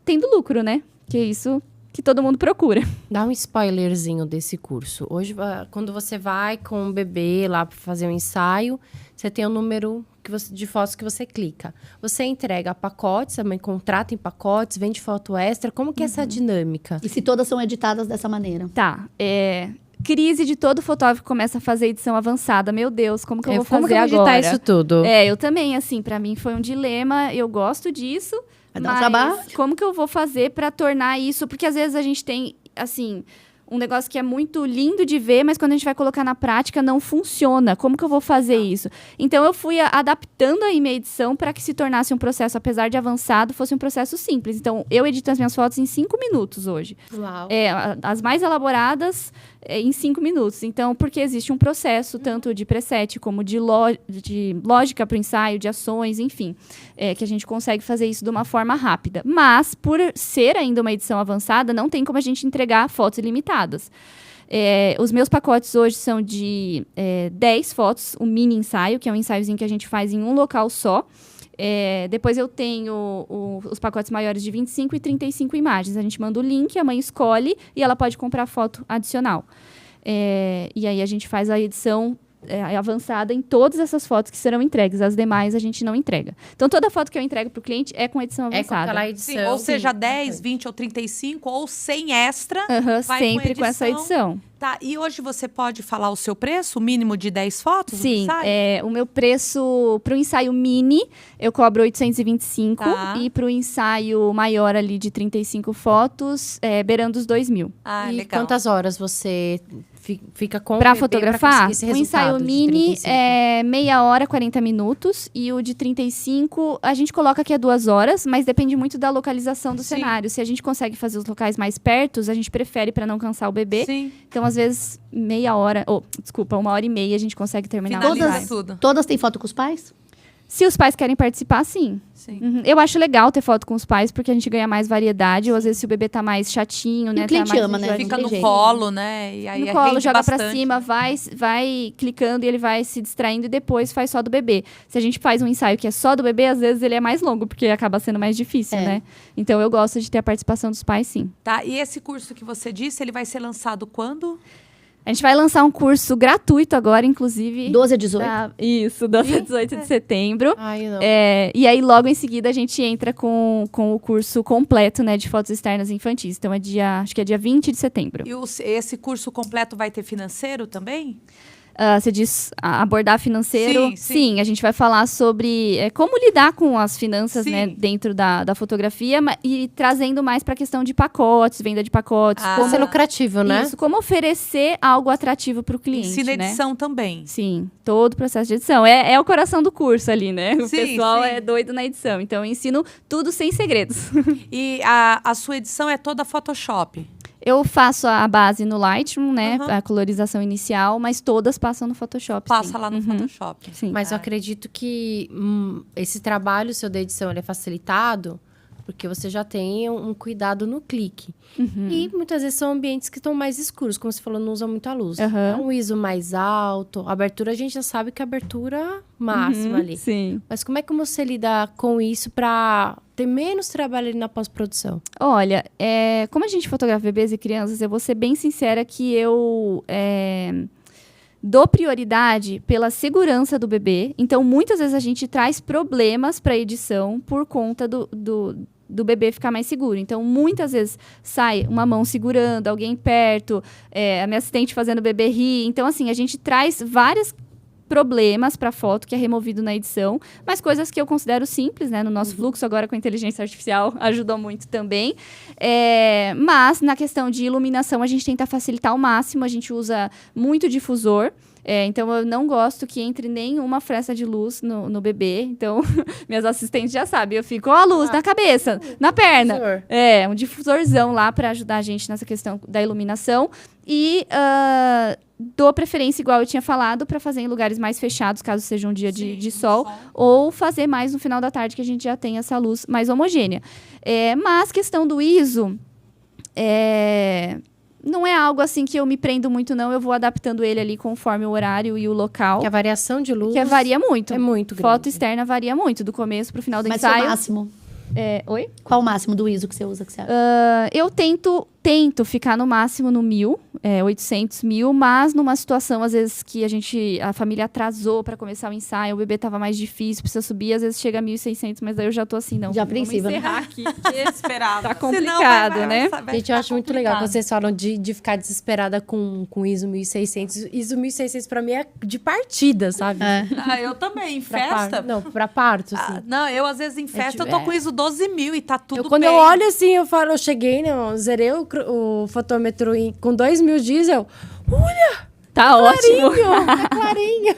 tendo lucro, né? Que é isso que todo mundo procura. Dá um spoilerzinho desse curso. Hoje, quando você vai com o bebê lá para fazer um ensaio, você tem o número de fotos que você clica. Você entrega pacotes, também contrata em pacotes, vende foto extra. Como que é essa dinâmica? E se todas são editadas dessa maneira? Tá, crise de todo fotógrafo que começa a fazer edição avançada. Meu Deus, como que eu vou fazer agora? Como que eu vou editar isso tudo? Eu também, assim, pra mim foi um dilema. Eu gosto disso, Vai dar um trabalho. Como que eu vou fazer pra tornar isso? Porque às vezes a gente tem, assim, um negócio que é muito lindo de ver, mas quando a gente vai colocar na prática não funciona. Como que eu vou fazer isso? Então eu fui adaptando aí minha edição para que se tornasse um processo, apesar de avançado, fosse um processo simples. Então eu edito as minhas fotos em 5 minutos hoje. Uau. As mais elaboradas em 5 minutos. Então, porque existe um processo, tanto de preset como de lógica para o ensaio, de ações, enfim, que a gente consegue fazer isso de uma forma rápida. Mas, por ser ainda uma edição avançada, não tem como a gente entregar fotos ilimitadas. Os meus pacotes hoje são de 10 fotos, um mini ensaio, que é um ensaiozinho que a gente faz em um local só. Depois eu tenho os pacotes maiores de 25 e 35 imagens. A gente manda o link, a mãe escolhe e ela pode comprar foto adicional. E aí a gente faz a edição avançada em todas essas fotos que serão entregues. As demais a gente não entrega. Então, toda foto que eu entrego para o cliente é com edição avançada. É com aquela edição. Sim, ou seja, 10, 20 ou 35, ou 100 extra. Vai sempre com essa edição. Tá, e hoje você pode falar o seu preço, o mínimo de 10 fotos? Sim, o meu preço para o ensaio mini, eu cobro 825. Tá. E para o ensaio maior ali de 35 fotos, beirando os 2.000. Ah, E legal. quantas horas você fica com Para o bebê fotografar, pra esse o ensaio resultado de mini 35? é meia hora, 40 minutos. E o de 35, a gente coloca que é 2 horas, mas depende muito da localização do cenário. Se a gente consegue fazer os locais mais perto, a gente prefere para não cansar o bebê. Sim. Então, às vezes, 1h30 a gente consegue terminar o Finaliza ensaio. tudo. Todas têm foto com os pais? Se os pais querem participar, sim. Sim. Uhum. Eu acho legal ter foto com os pais, porque a gente ganha mais variedade. Ou às vezes, se o bebê tá mais chatinho, né? o cliente tá mais ama, né? enjoadinho, Fica tem no jeito. colo, né? E aí No colo, rende joga pra bastante. cima, vai clicando e ele vai se distraindo e depois faz só do bebê. Se a gente faz um ensaio que é só do bebê, às vezes ele é mais longo, porque acaba sendo mais difícil, né? Então eu gosto de ter a participação dos pais, sim. Tá, e esse curso que você disse, ele vai ser lançado quando? A gente vai lançar um curso gratuito agora, inclusive. 12 a 18. Isso, 12 a 18 de setembro. Ai, não. E aí, logo em seguida, a gente entra com o curso completo, né, de fotos externas infantis. Então, acho que é dia 20 de setembro. E esse curso completo vai ter financeiro também? você diz abordar financeiro. Sim. A gente vai falar sobre como lidar com as finanças, Sim. né, dentro da fotografia e trazendo mais para a questão de pacotes, venda de pacotes. Como ser lucrativo, né? Isso, como oferecer algo atrativo para o cliente, Ensina né? edição também. Sim, todo o processo de edição. É o coração do curso ali, né? O Sim, pessoal sim. é doido na edição. Então, eu ensino tudo sem segredos. E a sua edição é toda Photoshop. Eu faço a base no Lightroom, né? Uhum. A colorização inicial, mas todas passam no Photoshop. Passa sim. lá no Uhum. Photoshop. Sim. Mas eu acredito que esse trabalho seu da edição ele é facilitado porque você já tem um cuidado no clique. E muitas vezes são ambientes que estão mais escuros, como você falou, não usam muita luz. Uhum. É um ISO mais alto, a abertura a gente já sabe que é a abertura máxima ali. Sim. Mas como é que você lida com isso para ter menos trabalho ali na pós-produção? Olha, como a gente fotografa bebês e crianças, eu vou ser bem sincera que eu dou prioridade pela segurança do bebê. Então, muitas vezes a gente traz problemas para a edição por conta do bebê ficar mais seguro. Então, muitas vezes sai uma mão segurando, alguém perto, a minha assistente fazendo o bebê rir. Então, assim, a gente traz vários problemas para foto que é removido na edição, mas coisas que eu considero simples, né? No nosso fluxo agora com a inteligência artificial ajudou muito também. Mas na questão de iluminação a gente tenta facilitar ao máximo, a gente usa muito difusor. Então, eu não gosto que entre nenhuma fresta de luz no bebê. Então, minhas assistentes já sabem. Eu fico, a luz na cabeça, na perna. Difusor. Um difusorzão lá para ajudar a gente nessa questão da iluminação. E dou preferência, igual eu tinha falado, para fazer em lugares mais fechados, caso seja um dia de sol. Ou fazer mais no final da tarde, que a gente já tem essa luz mais homogênea. Mas, questão do ISO... não é algo assim que eu me prendo muito, não. Eu vou adaptando ele ali conforme o horário e o local. Que a variação de luz Que varia muito. é muito grande. Foto externa varia muito, do começo pro final do Mas qual o ensaio. máximo? Oi? Qual o máximo do ISO que você usa, que você acha? Eu tento ficar no máximo no 1000, 800, 1000, mas numa situação, às vezes, que a família atrasou para começar o ensaio, o bebê tava mais difícil, precisa subir, às vezes chega a 1600, mas daí eu já tô assim, não. Já vamos apreensiva, né? encerrar aqui, porque Esperado. tá complicado, né? Gente, eu acho muito legal quando vocês falam de ficar desesperada com ISO 1600. ISO 1600 pra mim é de partida, sabe? Eu também, em Pra festa. parto. Não, pra parto, assim. Não, eu às vezes em festa eu tô com ISO 12.000 e tá tudo Quando bem. eu olho assim, eu falo, eu cheguei, né, eu zerei o fotômetro com 2.000 diesel. Tá ótimo. Tá clarinho.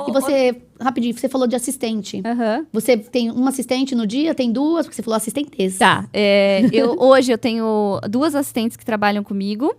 E você, rapidinho, você falou de assistente. Aham. Você tem uma assistente no dia? Tem duas? Porque você falou assistentes. Tá. Hoje eu tenho 2 assistentes que trabalham comigo.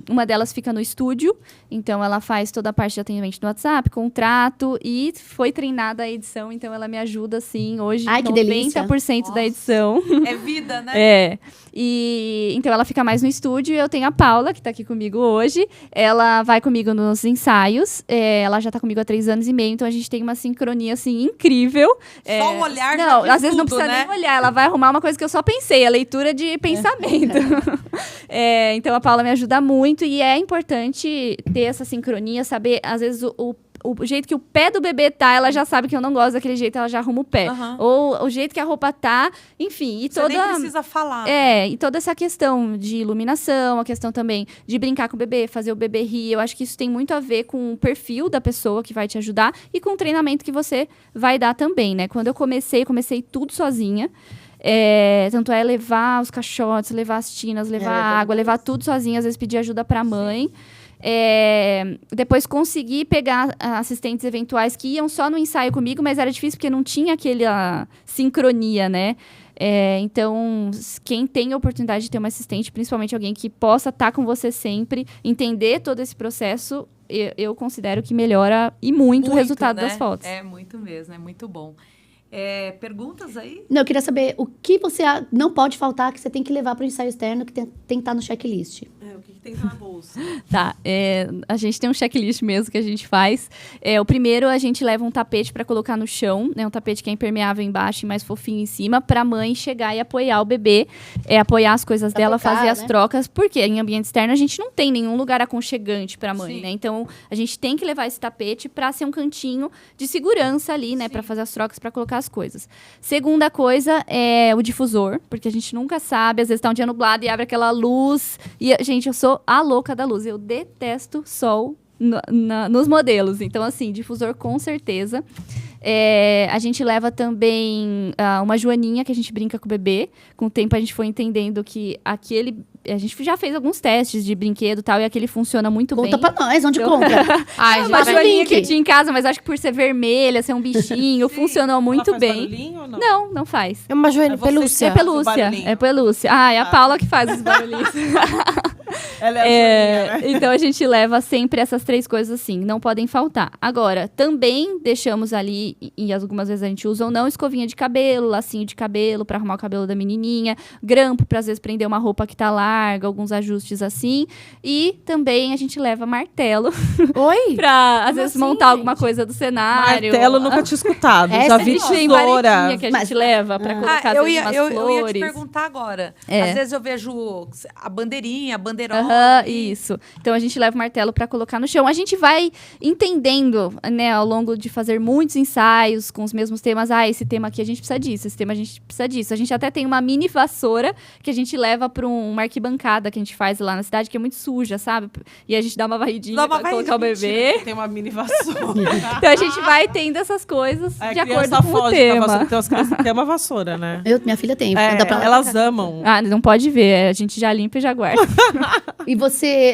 Uma delas fica no estúdio, então ela faz toda a parte de atendimento no WhatsApp, contrato, e foi treinada a edição, então ela me ajuda, assim, hoje, Ai, que delícia. 90% da edição. É vida, né? E então ela fica mais no estúdio. E eu tenho a Paula, que tá aqui comigo hoje. Ela vai comigo nos ensaios. Ela já tá comigo há 3 anos e meio, então a gente tem uma sincronia, assim, incrível. Só o olhar já Não, diz às vezes não tudo, precisa né? nem olhar. Ela vai arrumar uma coisa que eu só pensei, a leitura de pensamento. Então a Paula me ajuda muito, e é importante ter essa sincronia, saber, às vezes, o jeito que o pé do bebê tá, ela já sabe que eu não gosto daquele jeito, ela já arruma o pé. Aham. Ou o jeito que a roupa tá, enfim. E Você nem precisa falar. e toda essa questão de iluminação, a questão também de brincar com o bebê, fazer o bebê rir. Eu acho que isso tem muito a ver com o perfil da pessoa que vai te ajudar e com o treinamento que você vai dar também, né? Quando eu comecei tudo sozinha. Tanto é levar os caixotes, levar as tinas, levar água, levar tudo sozinha, às vezes pedir ajuda pra mãe. Depois consegui pegar assistentes eventuais que iam só no ensaio comigo, mas era difícil porque não tinha aquela sincronia, né? Então, quem tem a oportunidade de ter uma assistente, principalmente alguém que possa estar com você sempre, entender todo esse processo, eu considero que melhora e muito o resultado né? das fotos. É muito mesmo, é muito bom. Perguntas aí? Não, eu queria saber o que você não pode faltar, que você tem que levar para o ensaio externo, que tem que estar no checklist. O que tem na bolsa? Tá, a gente tem um checklist mesmo que a gente faz. O primeiro, a gente leva um tapete para colocar no chão, né? Um tapete que é impermeável embaixo e mais fofinho em cima, para a mãe chegar e apoiar o bebê, apoiar as coisas dela, tocar, fazer as né? trocas, porque em ambiente externo a gente não tem nenhum lugar aconchegante para a mãe, Sim. né? Então, a gente tem que levar esse tapete para ser um cantinho de segurança ali, né? Para fazer as trocas, para colocar as coisas. Segunda coisa é o difusor, porque a gente nunca sabe, às vezes tá um dia nublado e abre aquela luz. E, gente, eu sou a louca da luz. Eu detesto sol nos modelos. Então, assim, difusor com certeza. A gente leva também uma joaninha que a gente brinca com o bebê. Com o tempo a gente foi entendendo que aquele... A gente já fez alguns testes de brinquedo e tal, e aquele funciona muito bem. Conta pra nós, onde compra? Ai, Uma gente, joaninha que eu tinha em casa, mas acho que por ser vermelha, ser um bichinho, funcionou muito Ela faz bem. barulhinho ou não? Não faz. é uma joelha você pelúcia. É faz o pelúcia. barulhinho. É pelúcia. É a Paula que faz os barulhinhos. Ela é a joaninha, né? Então a gente leva sempre essas 3 coisas assim, não podem faltar. Agora, também deixamos ali, e algumas vezes a gente usa ou não, escovinha de cabelo, lacinho de cabelo pra arrumar o cabelo da menininha, grampo pra às vezes prender uma roupa que tá larga, alguns ajustes assim. E também a gente leva martelo Oi? pra às vezes assim, montar alguma coisa do cenário. Martelo nunca tinha escutado. Essa Já é vi nova. Tem tesoura. varetinha que a gente leva pra colocar eu às vezes, ia, umas eu ia te flores. perguntar agora. É. Às vezes eu vejo a bandeirinha, a bandeirola. Aham, isso. Então a gente leva o martelo para colocar no chão. A gente vai entendendo, né, ao longo de fazer muitos ensaios com os mesmos temas. Esse tema aqui a gente precisa disso, esse tema a gente precisa disso. A gente até tem uma mini vassoura que a gente leva para uma arquibancada que a gente faz lá na cidade, que é muito suja, sabe? E a gente dá uma varridinha para colocar o bebê. Tem uma mini vassoura. Então a gente vai tendo essas coisas A de acordo criança com o foge com a tema. vassoura. Tem umas crianças que têm uma vassoura, né? Minha filha tem. É, dá pra- elas amam. Não pode ver, a gente já limpa e já guarda. E você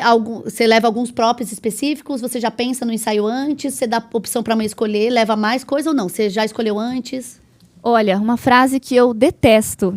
leva alguns props específicos? Você já pensa no ensaio antes? Você dá opção pra mãe escolher? Leva mais coisa ou não? Você já escolheu antes? Olha, uma frase que eu detesto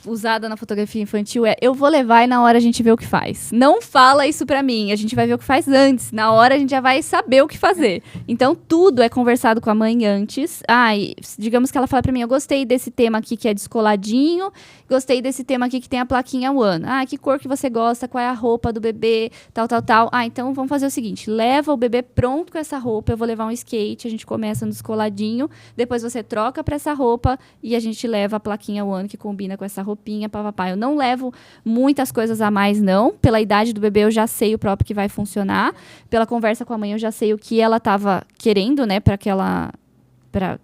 usada na fotografia infantil é: eu vou levar e na hora a gente vê o que faz. Não fala isso pra mim, a gente vai ver o que faz antes. Na hora a gente já vai saber o que fazer. Então tudo é conversado com a mãe antes. E digamos que ela fala pra mim: eu gostei desse tema aqui que é descoladinho, gostei desse tema aqui que tem a plaquinha One. Que cor que você gosta, qual é a roupa do bebê, tal. Então vamos fazer o seguinte: leva o bebê pronto com essa roupa, eu vou levar um skate, a gente começa no descoladinho, depois você troca pra essa roupa e a gente leva a plaquinha One que combina com essa roupinha, papapá. Eu não levo muitas coisas a mais, não. Pela idade do bebê, eu já sei o próprio que vai funcionar. Pela conversa com a mãe, eu já sei o que ela estava querendo, né,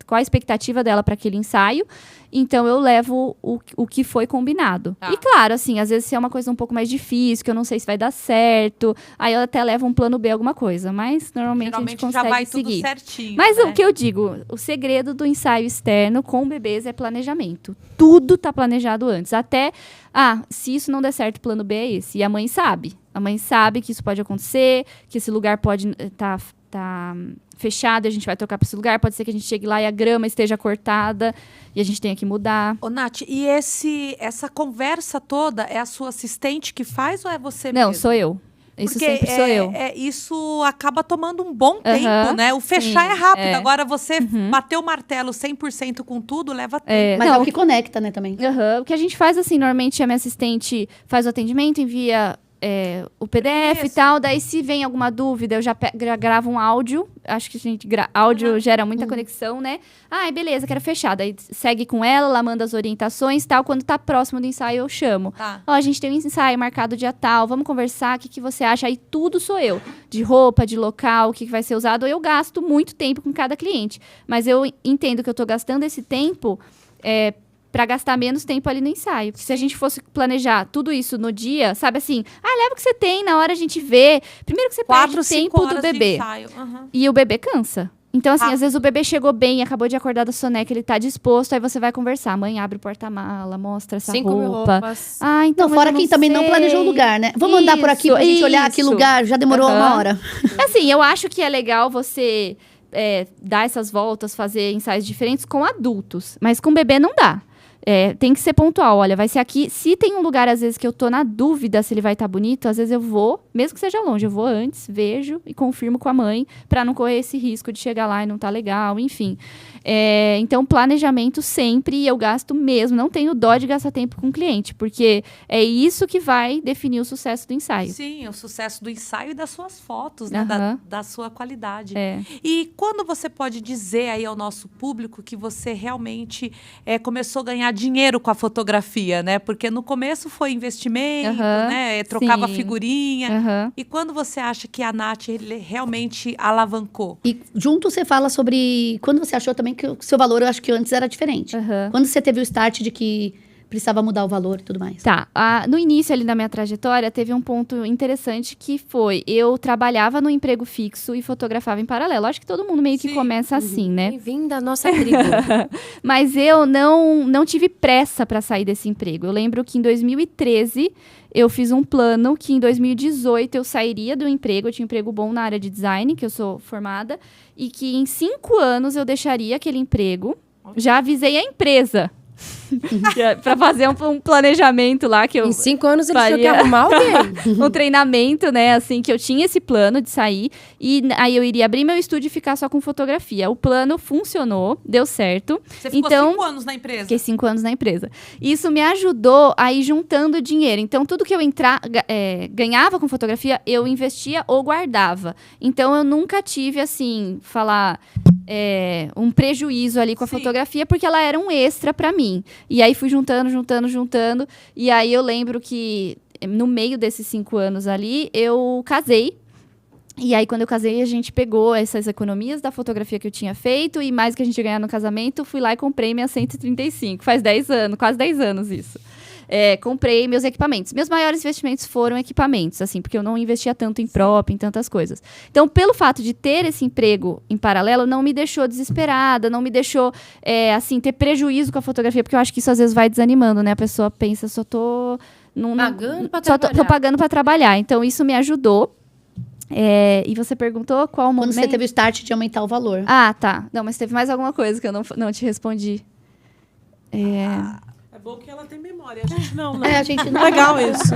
qual a expectativa dela para aquele ensaio. Então, eu levo o que foi combinado. Tá. E claro, assim, às vezes se é uma coisa um pouco mais difícil, que eu não sei se vai dar certo, aí eu até levo um plano B, alguma coisa. Mas, normalmente a gente consegue já vai seguir. tudo certinho. Mas né? o que eu digo, o segredo do ensaio externo com bebês é planejamento. Tudo tá planejado antes. Até, se isso não der certo, o plano B é esse. E a mãe sabe. A mãe sabe que isso pode acontecer, que esse lugar pode estar fechado e a gente vai trocar para esse lugar. Pode ser que a gente chegue lá e a grama esteja cortada e a gente tenha que mudar. Ô, Nath, e essa conversa toda é a sua assistente que faz ou é você Não, mesmo? sou eu. Isso Porque sempre sou eu. Isso acaba tomando um bom tempo, Aham, né? O fechar sim, é rápido. é. Agora, você bater o martelo 100% com tudo, leva tempo. Mas é não, o que conecta, né, também. O que a gente faz assim, normalmente a minha assistente faz o atendimento, envia o PDF e tal, daí se vem alguma dúvida, eu já gravo um áudio, acho que a gente áudio gera muita conexão, né? Beleza, quero fechar, daí segue com ela manda as orientações, tal, quando tá próximo do ensaio eu chamo. Tá. A gente tem um ensaio marcado dia tal, vamos conversar, o que você acha? Aí tudo sou eu, de roupa, de local, o que vai ser usado, eu gasto muito tempo com cada cliente, mas eu entendo que eu tô gastando esse tempo para gastar menos tempo ali no ensaio. Porque se a gente fosse planejar tudo isso no dia, sabe assim, leva o que você tem, na hora a gente vê. Primeiro que você 4, perde 5 tempo horas do de bebê. ensaio. Uhum. E o bebê cansa. Então, assim, às vezes o bebê chegou bem, acabou de acordar da soneca, ele tá disposto, aí você vai conversar. A mãe abre o porta-mala, mostra essa 5 mil roupa. roupas. Então, Não, mas fora eu quem também não sei. planejou o lugar, né? Vamos andar por aqui pra gente olhar que Isso. lugar. Já demorou uma hora. Assim, eu acho que é legal você dar essas voltas, fazer ensaios diferentes com adultos. Mas com bebê não dá. Tem que ser pontual. Olha, vai ser aqui. Se tem um lugar, às vezes, que eu tô na dúvida se ele vai estar bonito, às vezes eu vou, mesmo que seja longe, eu vou antes, vejo e confirmo com a mãe, pra não correr esse risco de chegar lá e não tá legal, enfim. Então, planejamento sempre, e eu gasto mesmo. Não tenho dó de gastar tempo com o cliente, porque é isso que vai definir o sucesso do ensaio. Sim, o sucesso do ensaio e das suas fotos, né? Da sua qualidade. E quando você pode dizer aí ao nosso público que você realmente começou a ganhar dinheiro com a fotografia, né? Porque no começo foi investimento, né? Trocava sim. figurinha. E quando você acha que a Nath realmente alavancou? E junto você fala sobre quando você achou também que o seu valor, eu acho que antes era diferente. Quando você teve o start de que precisava mudar o valor e tudo mais. Tá. No início ali da minha trajetória, teve um ponto interessante que foi, eu trabalhava no emprego fixo e fotografava em paralelo. Acho que todo mundo meio que começa assim, né? Bem-vinda à nossa tribo. Mas eu não tive pressa para sair desse emprego. Eu lembro que em 2013, eu fiz um plano que em 2018 eu sairia do emprego. Eu tinha um emprego bom na área de design, que eu sou formada. E que em 5 anos eu deixaria aquele emprego. Já avisei a empresa. Pra fazer um planejamento lá que eu em 5 anos ele tinha que arrumar alguém. Um treinamento, né, assim, que eu tinha esse plano de sair. E aí eu iria abrir meu estúdio e ficar só com fotografia. O plano funcionou, deu certo. Você ficou 5 anos na empresa? Fiquei 5 anos na empresa. Isso me ajudou a ir juntando dinheiro. Então, tudo que eu ganhava com fotografia, eu investia ou guardava. Então, eu nunca tive, assim, um prejuízo ali com a fotografia, porque ela era um extra pra mim. E aí fui juntando. E aí eu lembro que no meio desses 5 anos ali, eu casei. E aí quando eu casei, a gente pegou essas economias da fotografia que eu tinha feito e mais que a gente ia ganhar no casamento, fui lá e comprei minha 135. Faz 10 anos, quase 10 anos isso. Comprei meus equipamentos. Meus maiores investimentos foram equipamentos, assim, porque eu não investia tanto em prop, em tantas coisas. Então, pelo fato de ter esse emprego em paralelo, não me deixou desesperada, não me deixou, assim, ter prejuízo com a fotografia, porque eu acho que isso às vezes vai desanimando, né? A pessoa pensa, só tô... Pagando pra só trabalhar. tô pagando pra trabalhar. Então, isso me ajudou. E você perguntou qual momento... Quando você teve o start de aumentar o valor. Ah, tá. Não, mas teve mais alguma coisa que eu não te respondi. É bom que ela tem memória, a gente não, né? A gente não. Legal isso.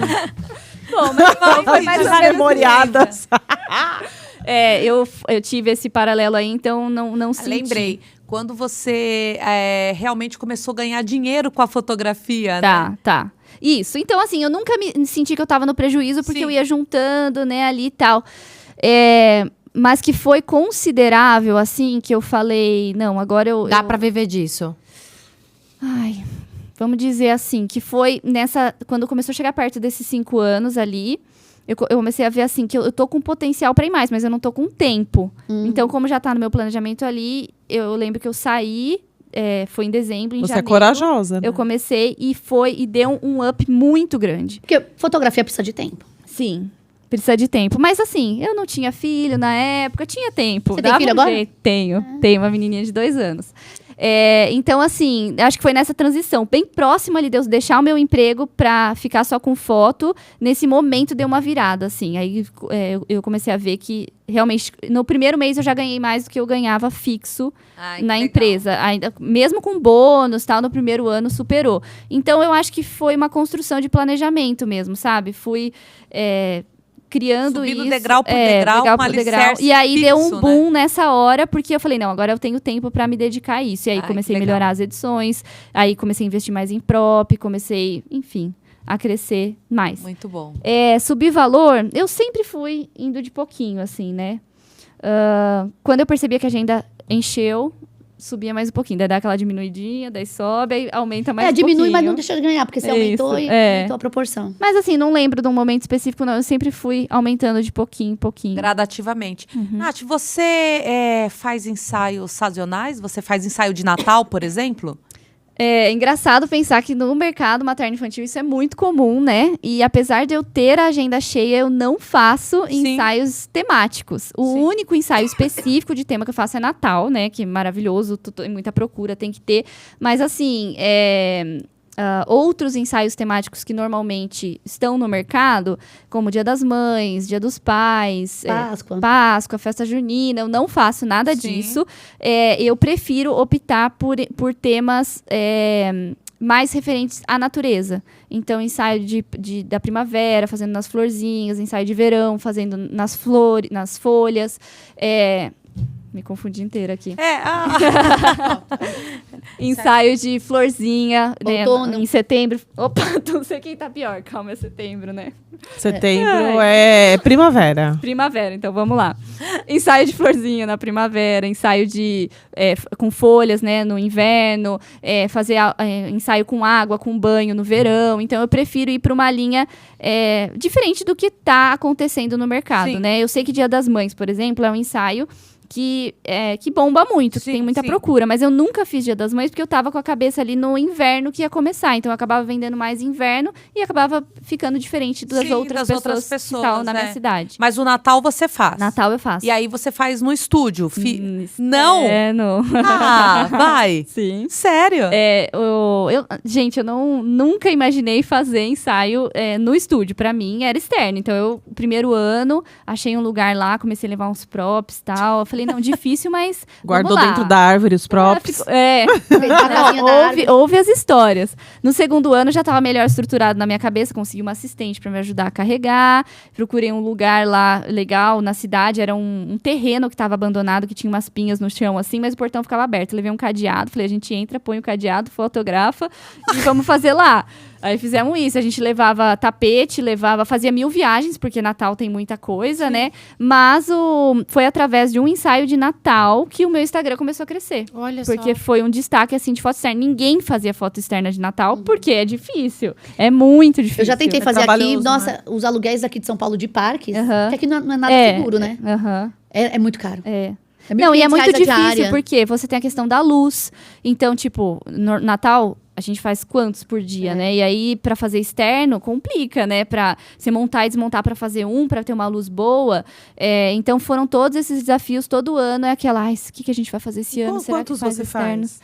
Bom, mas foi mais ou menos Memoriadas. eu tive esse paralelo aí, então não senti. Lembrei. Quando você realmente começou a ganhar dinheiro com a fotografia, né? Tá. Isso. Então, assim, eu nunca me senti que eu tava no prejuízo, porque eu ia juntando, né, ali e tal. Mas que foi considerável, assim, que eu falei, não, agora Dá pra viver disso. Ai, vamos dizer assim, que foi quando começou a chegar perto desses 5 anos ali, eu comecei a ver assim, que eu tô com potencial para ir mais, mas eu não tô com tempo. Então, como já tá no meu planejamento ali, eu lembro que eu saí, foi em dezembro, em Você janeiro. é corajosa, né? Eu comecei e deu um up muito grande. Porque fotografia precisa de tempo. Sim, precisa de tempo. Mas assim, eu não tinha filho na época, tinha tempo. Você tem filho agora? Tenho uma menininha de 2 anos. Então, assim, acho que foi nessa transição, bem próxima ali de eu deixar o meu emprego pra ficar só com foto. Nesse momento deu uma virada, assim. Aí eu comecei a ver que realmente, no primeiro mês eu já ganhei mais do que eu ganhava fixo na empresa. Ainda, mesmo com bônus, tal, no primeiro ano superou. Então, eu acho que foi uma construção de planejamento mesmo, sabe? Fui... criando subindo isso. Degrau por degrau, um alicerce E aí fixo, deu um boom, né? nessa hora, porque eu falei, não, agora eu tenho tempo pra me dedicar a isso. E aí comecei a melhorar as edições, aí comecei a investir mais em prop, comecei, enfim, a crescer mais. Muito bom. Subir valor, eu sempre fui indo de pouquinho, assim, né? Quando eu percebia que a agenda encheu, subia mais um pouquinho, daí dá aquela diminuidinha, daí sobe, aí aumenta mais um pouquinho. Diminui, mas não deixa de ganhar, porque você aumentou e aumentou a proporção. Mas assim, não lembro de um momento específico, não. Eu sempre fui aumentando de pouquinho em pouquinho. Gradativamente. Nath, você faz ensaios sazonais? Você faz ensaio de Natal, por exemplo? É engraçado pensar que no mercado materno-infantil isso é muito comum, né? E apesar de eu ter a agenda cheia, eu não faço ensaios temáticos. O único ensaio específico de tema que eu faço é Natal, né? Que é maravilhoso, tem muita procura, tem que ter. Mas assim, outros ensaios temáticos que normalmente estão no mercado, como Dia das Mães, Dia dos Pais, Páscoa, Festa Junina, eu não faço nada disso. Eu prefiro optar por temas mais referentes à natureza. Então, ensaio da primavera, fazendo nas florzinhas, ensaio de verão, fazendo nas folhas. Me confundi inteira aqui. É, Ensaio de florzinha, né, Outono. em setembro. Opa, não sei quem tá pior. Calma, é setembro, né? Setembro é primavera. Primavera, então vamos lá. Ensaio de florzinha na primavera, ensaio de com folhas, né, no inverno, fazer ensaio com água, com banho no verão. Então eu prefiro ir para uma linha diferente do que tá acontecendo no mercado, Sim. né? Eu sei que Dia das Mães, por exemplo, é um ensaio que bomba muito, que Sim, tem muita sim. procura. Mas eu nunca fiz Dia das Mães porque eu tava com a cabeça ali no inverno que ia começar. Então eu acabava vendendo mais inverno e acabava ficando diferente das Sim, outras das outras pessoas que pessoas, estavam na né? minha cidade. mas o Natal você faz. Natal eu faço. E aí você faz no estúdio. Não? Não. Ah, vai. Sim. Sério? Gente, eu nunca imaginei fazer ensaio no estúdio. Pra mim, era externo. Então, eu, o primeiro ano, achei um lugar lá, comecei a levar uns props e tal. Eu falei, não, difícil, mas Guardou vamos lá. dentro da árvore os props. Houve as histórias. No segundo ano, já estava melhor estruturado na minha cabeça. Consegui uma assistente para me ajudar a carregar. Procurei um lugar lá legal na cidade. Era um terreno que estava abandonado, que tinha umas pinhas no chão assim, mas o portão ficava aberto. Eu levei um cadeado, falei, a gente entra, põe o cadeado, fotografa e vamos fazer lá. Aí fizemos isso, a gente levava tapete, fazia 1000 viagens, porque Natal tem muita coisa, né? Mas foi através de um ensaio de Natal que o meu Instagram começou a crescer. Olha Porque só. foi um destaque, assim, de foto externa. Ninguém fazia foto externa de Natal, porque é difícil. É muito difícil. Eu já tentei fazer aqui, trabalhoso, nossa, os aluguéis aqui de São Paulo de parques, Aham. que aqui não é nada seguro, né? Aham. É muito caro. É. É Não, e é R$ 1.500 muito a difícil, diária. porque você tem a questão da luz. Então, tipo, no Natal, a gente faz quantos por dia, né? E aí, pra fazer externo, complica, né? Pra você montar e desmontar pra fazer pra ter uma luz boa. Então, foram todos esses desafios. Todo ano é aquela, o que a gente vai fazer esse ano? Será que Quantos faz você externos?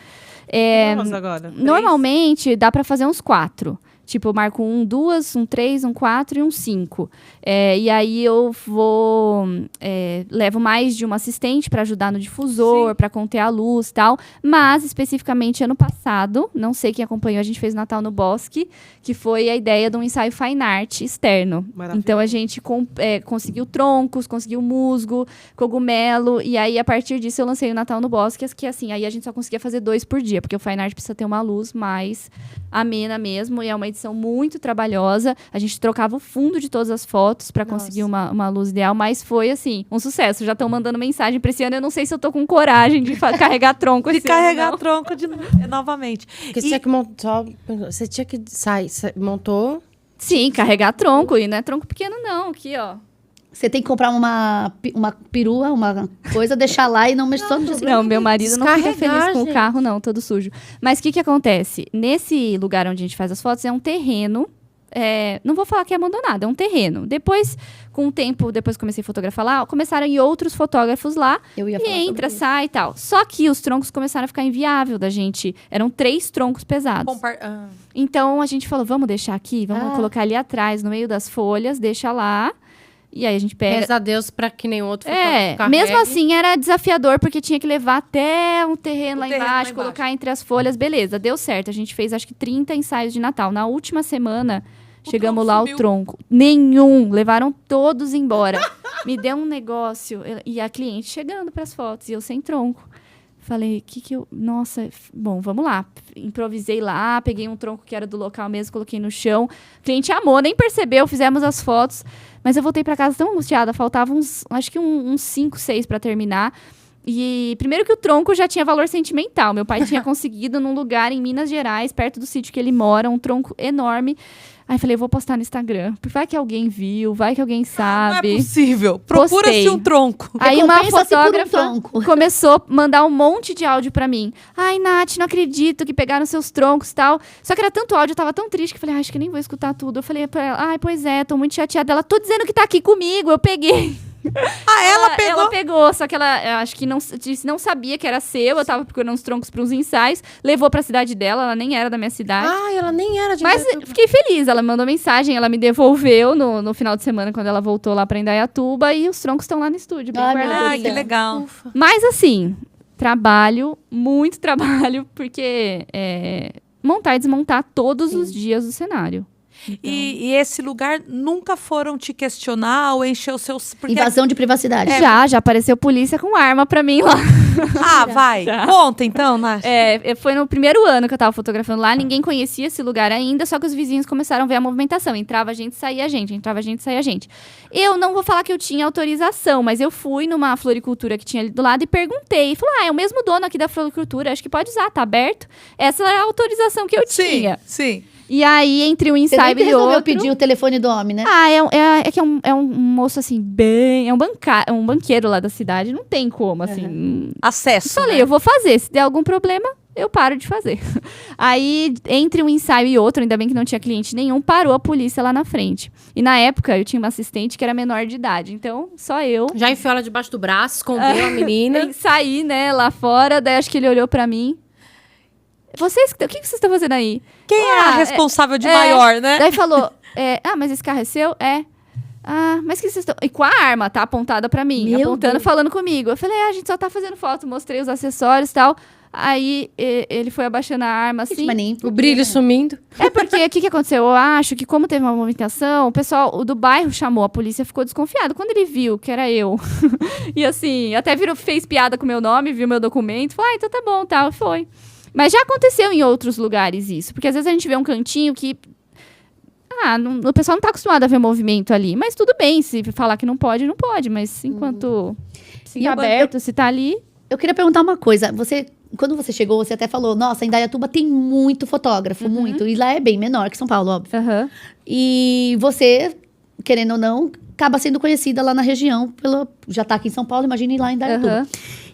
faz? Nós agora. Normalmente, dá pra fazer uns 4. Tipo, eu marco 1, 2, 1, 3, 1, 4 e 1, 5. E aí eu levo mais de uma assistente para ajudar no difusor, para conter a luz e tal. Mas, especificamente, ano passado, não sei quem acompanhou, a gente fez Natal no Bosque, que foi a ideia de um ensaio fine art externo. Maravilha. Então, a gente conseguiu troncos, conseguiu musgo, cogumelo. E aí, a partir disso, eu lancei o Natal no Bosque, que assim, aí a gente só conseguia fazer 2 por dia, porque o fine art precisa ter uma luz mais amena mesmo, e é uma edição muito trabalhosa. A gente trocava o fundo de todas as fotos para conseguir uma luz ideal, mas foi, assim, um sucesso. Já estão mandando mensagem para esse ano. Eu não sei se eu tô com coragem de carregar tronco De esse carregar ano, não. tronco novamente. Porque você tinha que montar. Você tinha que sair. Montou. Sim, carregar tronco. E não é tronco pequeno, não. Aqui, ó. Você tem que comprar uma perua, uma coisa, deixar lá e não mexer só no Não, meu marido não fica Descarregar, feliz com gente. o carro, não, todo sujo. Mas o que acontece? Nesse lugar onde a gente faz as fotos, é um terreno. Não vou falar que é abandonado, é um terreno. Depois, com o tempo, depois que comecei a fotografar lá, começaram a ir outros fotógrafos lá. Eu ia E falar sobre entra, isso. sai e tal. Só que os troncos começaram a ficar inviável da gente. Eram 3 troncos pesados. Então, a gente falou, vamos deixar aqui? Vamos colocar ali atrás, no meio das folhas, deixa lá. E aí a gente pega... Reza a Deus pra que nem outro carregue. mesmo assim era desafiador, porque tinha que levar até um terreno lá terreno embaixo, lá embaixo. colocar entre as folhas. Beleza, deu certo. A gente fez, acho que 30 ensaios de Natal. Na última semana, chegamos tronco lá, sumiu. o tronco. Nenhum. Levaram todos embora. Me deu um negócio. E a cliente chegando pras fotos, e eu sem tronco. Falei, Nossa, bom, vamos lá. Improvisei lá, peguei um tronco que era do local mesmo, coloquei no chão. O cliente amou, nem percebeu, fizemos as fotos. Mas eu voltei pra casa tão angustiada, faltavam acho que uns 5, 6 pra terminar. E primeiro que o tronco já tinha valor sentimental. Meu pai tinha conseguido num lugar em Minas Gerais, perto do sítio que ele mora, um tronco enorme. Aí falei, vou postar no Instagram. Vai que alguém viu, vai que alguém sabe. Não é possível. Procura-se Postei. um tronco. Aí uma Recompensa-se por um fotógrafa tronco. começou a mandar um monte de áudio pra mim. Ai, Nath, não acredito que pegaram seus troncos e tal. Só que era tanto áudio, eu tava tão triste que eu falei, acho que nem vou escutar tudo. Eu falei pra ela, ai, pois é, tô muito chateada. Ela, tô dizendo que tá aqui comigo, eu peguei. Ela pegou? Ela pegou, só que ela eu acho que não sabia que era seu. Eu tava procurando uns troncos para uns ensaios. Levou pra cidade dela, ela nem era da minha cidade. Ah, ela nem era de Mas Indaiatuba. fiquei feliz, ela me mandou mensagem, ela me devolveu no final de semana, quando ela voltou lá pra Indaiatuba, e os troncos estão lá no estúdio, bem Ai, meu guardadinhos. Deus. Que legal. Mas assim, trabalho, muito trabalho, porque montar e desmontar todos os dias o cenário. Então... E esse lugar nunca foram te questionar ou encher os seus... Porque... Invasão de privacidade. Já apareceu polícia com arma pra mim lá. Vai. Conta então, Nath. Foi no primeiro ano que eu tava fotografando lá, ninguém conhecia esse lugar ainda, só que os vizinhos começaram a ver a movimentação. Entrava gente, saía gente, entrava gente, saía gente. Eu não vou falar que eu tinha autorização, mas eu fui numa floricultura que tinha ali do lado e perguntei. Falei, é o mesmo dono aqui da floricultura, acho que pode usar, tá aberto? Essa era a autorização que eu tinha. Sim. E aí, entre um ensaio e outro... Você resolveu pedir o telefone do homem, né? É um moço, assim, é um banqueiro lá da cidade. Não tem como, assim... Acesso, Falei, eu vou fazer. Se der algum problema, eu paro de fazer. Aí, entre um ensaio e outro, ainda bem que não tinha cliente nenhum, parou a polícia lá na frente. E na época, eu tinha uma assistente que era menor de idade. Então, só eu... Já enfiou ela debaixo do braço, escondeu a menina. Saí, né, lá fora. Daí, acho que ele olhou pra mim. O que vocês estão fazendo aí? Quem é a responsável de maior, né? Daí falou, mas esse carro é seu? Mas que vocês estão... E com a arma, tá? Apontada pra mim. Apontando, falando comigo. Eu falei, a gente só tá fazendo foto. Mostrei os acessórios e tal. Aí, ele foi abaixando a arma, assim. O brilho sumindo. Porque, o que aconteceu? Eu acho que, como teve uma movimentação, o pessoal do bairro chamou, a polícia ficou desconfiado. Quando ele viu que era eu, e assim, até fez piada com o meu nome, viu meu documento, falou, então tá bom, tal, foi. Mas já aconteceu em outros lugares isso. Porque às vezes a gente vê um cantinho que... o pessoal não tá acostumado a ver movimento ali. Mas tudo bem, se falar que não pode, não pode. Mas enquanto se tá aberto, se tá ali... Eu queria perguntar uma coisa. Quando você chegou, você até falou... Nossa, em Indaiatuba tem muito fotógrafo, muito. E lá é bem menor que São Paulo, óbvio. E você, querendo ou não, acaba sendo conhecida lá na região. Já tá aqui em São Paulo, imagine lá em Indaiatuba.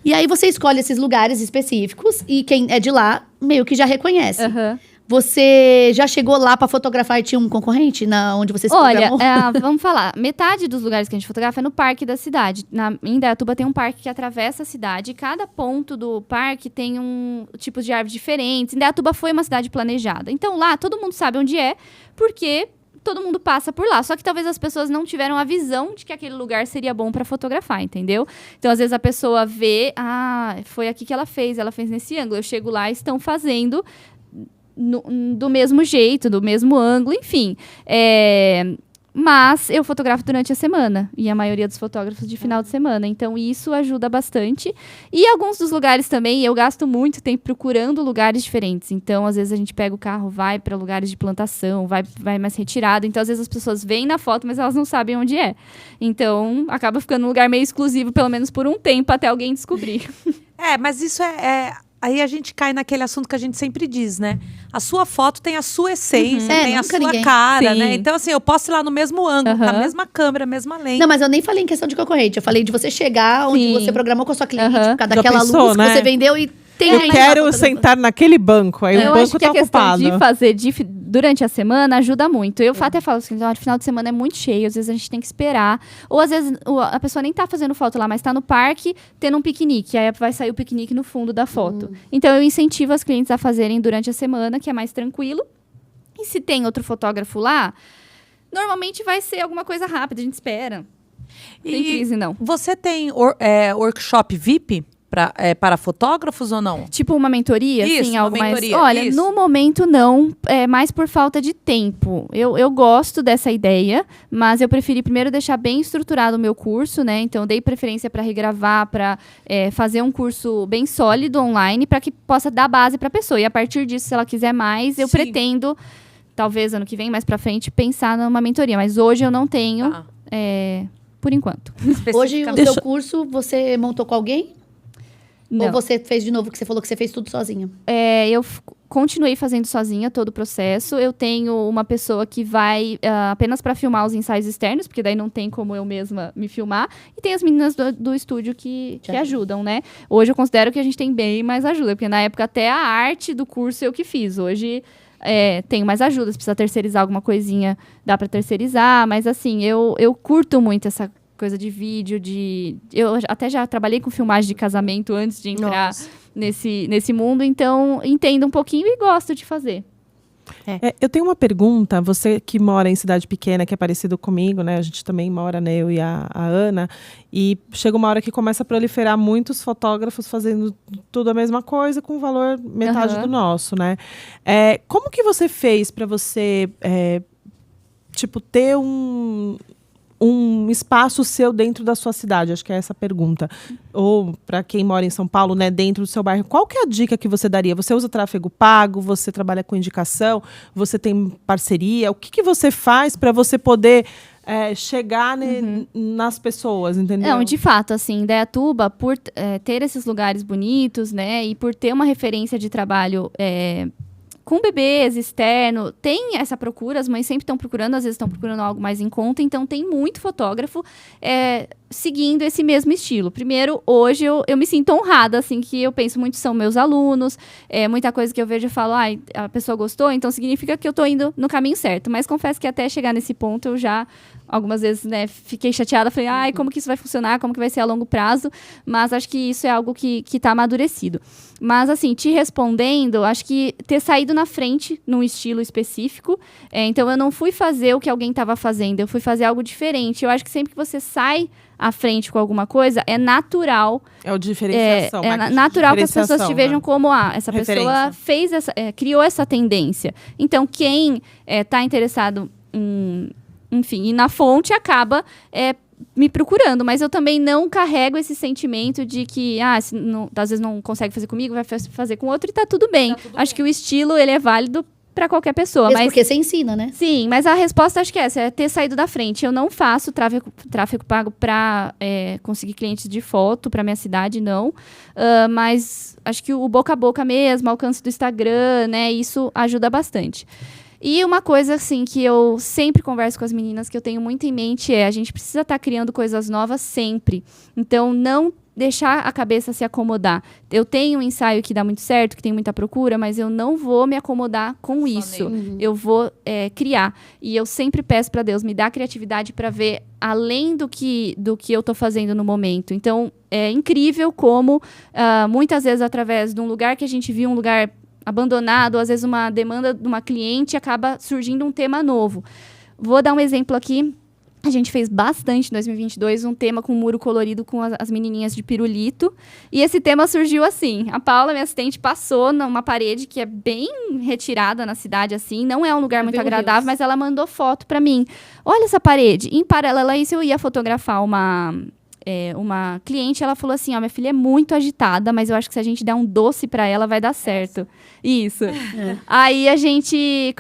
E aí você escolhe esses lugares específicos e quem é de lá meio que já reconhece. Você já chegou lá pra fotografar e tinha um concorrente onde você se programou? Vamos falar. Metade dos lugares que a gente fotografa é no parque da cidade. Em Indaiatuba tem um parque que atravessa a cidade. E cada ponto do parque tem tipos de árvores diferentes. Indaiatuba foi uma cidade planejada. Então lá todo mundo sabe onde é, porque... todo mundo passa por lá. Só que talvez as pessoas não tiveram a visão de que aquele lugar seria bom para fotografar, entendeu? Então, às vezes, a pessoa vê... foi aqui que ela fez nesse ângulo. Eu chego lá e estão fazendo do mesmo jeito, do mesmo ângulo, enfim. Mas eu fotografo durante a semana. E a maioria dos fotógrafos de final de semana. Então, isso ajuda bastante. E alguns dos lugares também, eu gasto muito tempo procurando lugares diferentes. Então, às vezes, a gente pega o carro, vai para lugares de plantação, vai mais retirado. Então, às vezes, as pessoas veem na foto, mas elas não sabem onde é. Então, acaba ficando um lugar meio exclusivo, pelo menos por um tempo, até alguém descobrir. Mas isso aí a gente cai naquele assunto que a gente sempre diz, né? A sua foto tem a sua essência, tem a sua cara, né? Então, assim, eu posso ir lá no mesmo ângulo, com a mesma câmera, a mesma lente. Não, mas eu nem falei em questão de concorrente. Eu falei de você chegar onde você programou com a sua cliente, por causa Já daquela pensou, luz né? que você vendeu e... Eu quero sentar naquele banco, aí o banco tá ocupado. Eu acho que a questão de fazer durante a semana ajuda muito. Eu até falo assim, no final de semana é muito cheio, às vezes a gente tem que esperar. Ou às vezes a pessoa nem tá fazendo foto lá, mas tá no parque tendo um piquenique. Aí vai sair o piquenique no fundo da foto. Então eu incentivo as clientes a fazerem durante a semana, que é mais tranquilo. E se tem outro fotógrafo lá, normalmente vai ser alguma coisa rápida, a gente espera. Não tem crise, não. Você tem workshop VIP? Para fotógrafos ou não? Tipo uma mentoria? Isso, assim, uma algo mentoria. Mais... Olha, no momento não, mais por falta de tempo. Eu gosto dessa ideia, mas eu preferi primeiro deixar bem estruturado o meu curso, né? Então, eu dei preferência para regravar, para fazer um curso bem sólido online, para que possa dar base para a pessoa. E a partir disso, se ela quiser mais, eu pretendo, talvez ano que vem, mais para frente, pensar numa mentoria. Mas hoje eu não tenho, por enquanto. Hoje, o seu curso, você montou com alguém? Não. Ou você fez de novo, que você falou que você fez tudo sozinha? Eu continuei fazendo sozinha todo o processo. Eu tenho uma pessoa que vai apenas para filmar os ensaios externos, porque daí não tem como eu mesma me filmar. E tem as meninas do estúdio que ajudam, né? Hoje eu considero que a gente tem bem mais ajuda, porque na época até a arte do curso eu que fiz. Hoje tenho mais ajuda, se precisa terceirizar alguma coisinha, dá para terceirizar. Mas assim, eu curto muito essa coisa de vídeo, eu até já trabalhei com filmagem de casamento antes de entrar nesse mundo, então entendo um pouquinho e gosto de fazer. Eu tenho uma pergunta, você que mora em cidade pequena, que é parecido comigo, né? A gente também mora, né? Eu e a Ana, e chega uma hora que começa a proliferar muitos fotógrafos fazendo tudo a mesma coisa com valor metade do nosso, né? Como que você fez para você tipo, ter um espaço seu dentro da sua cidade? Acho que é essa a pergunta. Ou para quem mora em São Paulo, né, dentro do seu bairro, qual que é a dica que você daria? Você usa tráfego pago? Você trabalha com indicação? Você tem parceria? O que você faz para você poder chegar nas pessoas, entendeu? Não, de fato, assim, Indaiatuba, por ter esses lugares bonitos, né, e por ter uma referência de trabalho com bebês, externo, tem essa procura, as mães sempre estão procurando, às vezes estão procurando algo mais em conta, então tem muito fotógrafo seguindo esse mesmo estilo. Primeiro, hoje eu me sinto honrada, assim, que eu penso muito são meus alunos, muita coisa que eu vejo e falo, a pessoa gostou, então significa que eu estou indo no caminho certo, mas confesso que até chegar nesse ponto eu já algumas vezes, né, fiquei chateada, falei, como que isso vai funcionar, como que vai ser a longo prazo, mas acho que isso é algo que tá amadurecido. Mas, assim, te respondendo, acho que ter saído na frente num estilo específico, então eu não fui fazer o que alguém estava fazendo, eu fui fazer algo diferente. Eu acho que sempre que você sai à frente com alguma coisa, é natural. É o diferenciação. Natural que as pessoas te vejam como, essa pessoa fez criou essa tendência. Então, quem está interessado enfim, e na fonte acaba me procurando, mas eu também não carrego esse sentimento de que, às vezes não consegue fazer comigo, vai fazer com outro e tá tudo bem. Acho que o estilo, ele é válido para qualquer pessoa. Mas porque você ensina, né? Sim, mas a resposta acho que é essa, é ter saído da frente. Eu não faço tráfego pago para conseguir clientes de foto para minha cidade, não. Mas acho que o boca a boca mesmo, alcance do Instagram, né, isso ajuda bastante. E uma coisa, assim, que eu sempre converso com as meninas, que eu tenho muito em mente a gente precisa estar criando coisas novas sempre. Então, não deixar a cabeça se acomodar. Eu tenho um ensaio que dá muito certo, que tem muita procura, mas eu não vou me acomodar com isso. Eu vou criar. E eu sempre peço para Deus, me dá criatividade para ver além do que eu estou fazendo no momento. Então, é incrível como, muitas vezes, através de um lugar que a gente viu, um lugar abandonado, às vezes uma demanda de uma cliente, acaba surgindo um tema novo. Vou dar um exemplo aqui. A gente fez bastante em 2022 um tema com muro colorido com as menininhas de pirulito. E esse tema surgiu assim. A Paula, minha assistente, passou numa parede que é bem retirada na cidade, assim. Não é um lugar muito agradável, mas ela mandou foto pra mim. Olha essa parede. Em paralelo a isso, eu ia fotografar uma cliente, ela falou assim, minha filha é muito agitada, mas eu acho que se a gente der um doce pra ela, vai dar certo. Isso. Aí a gente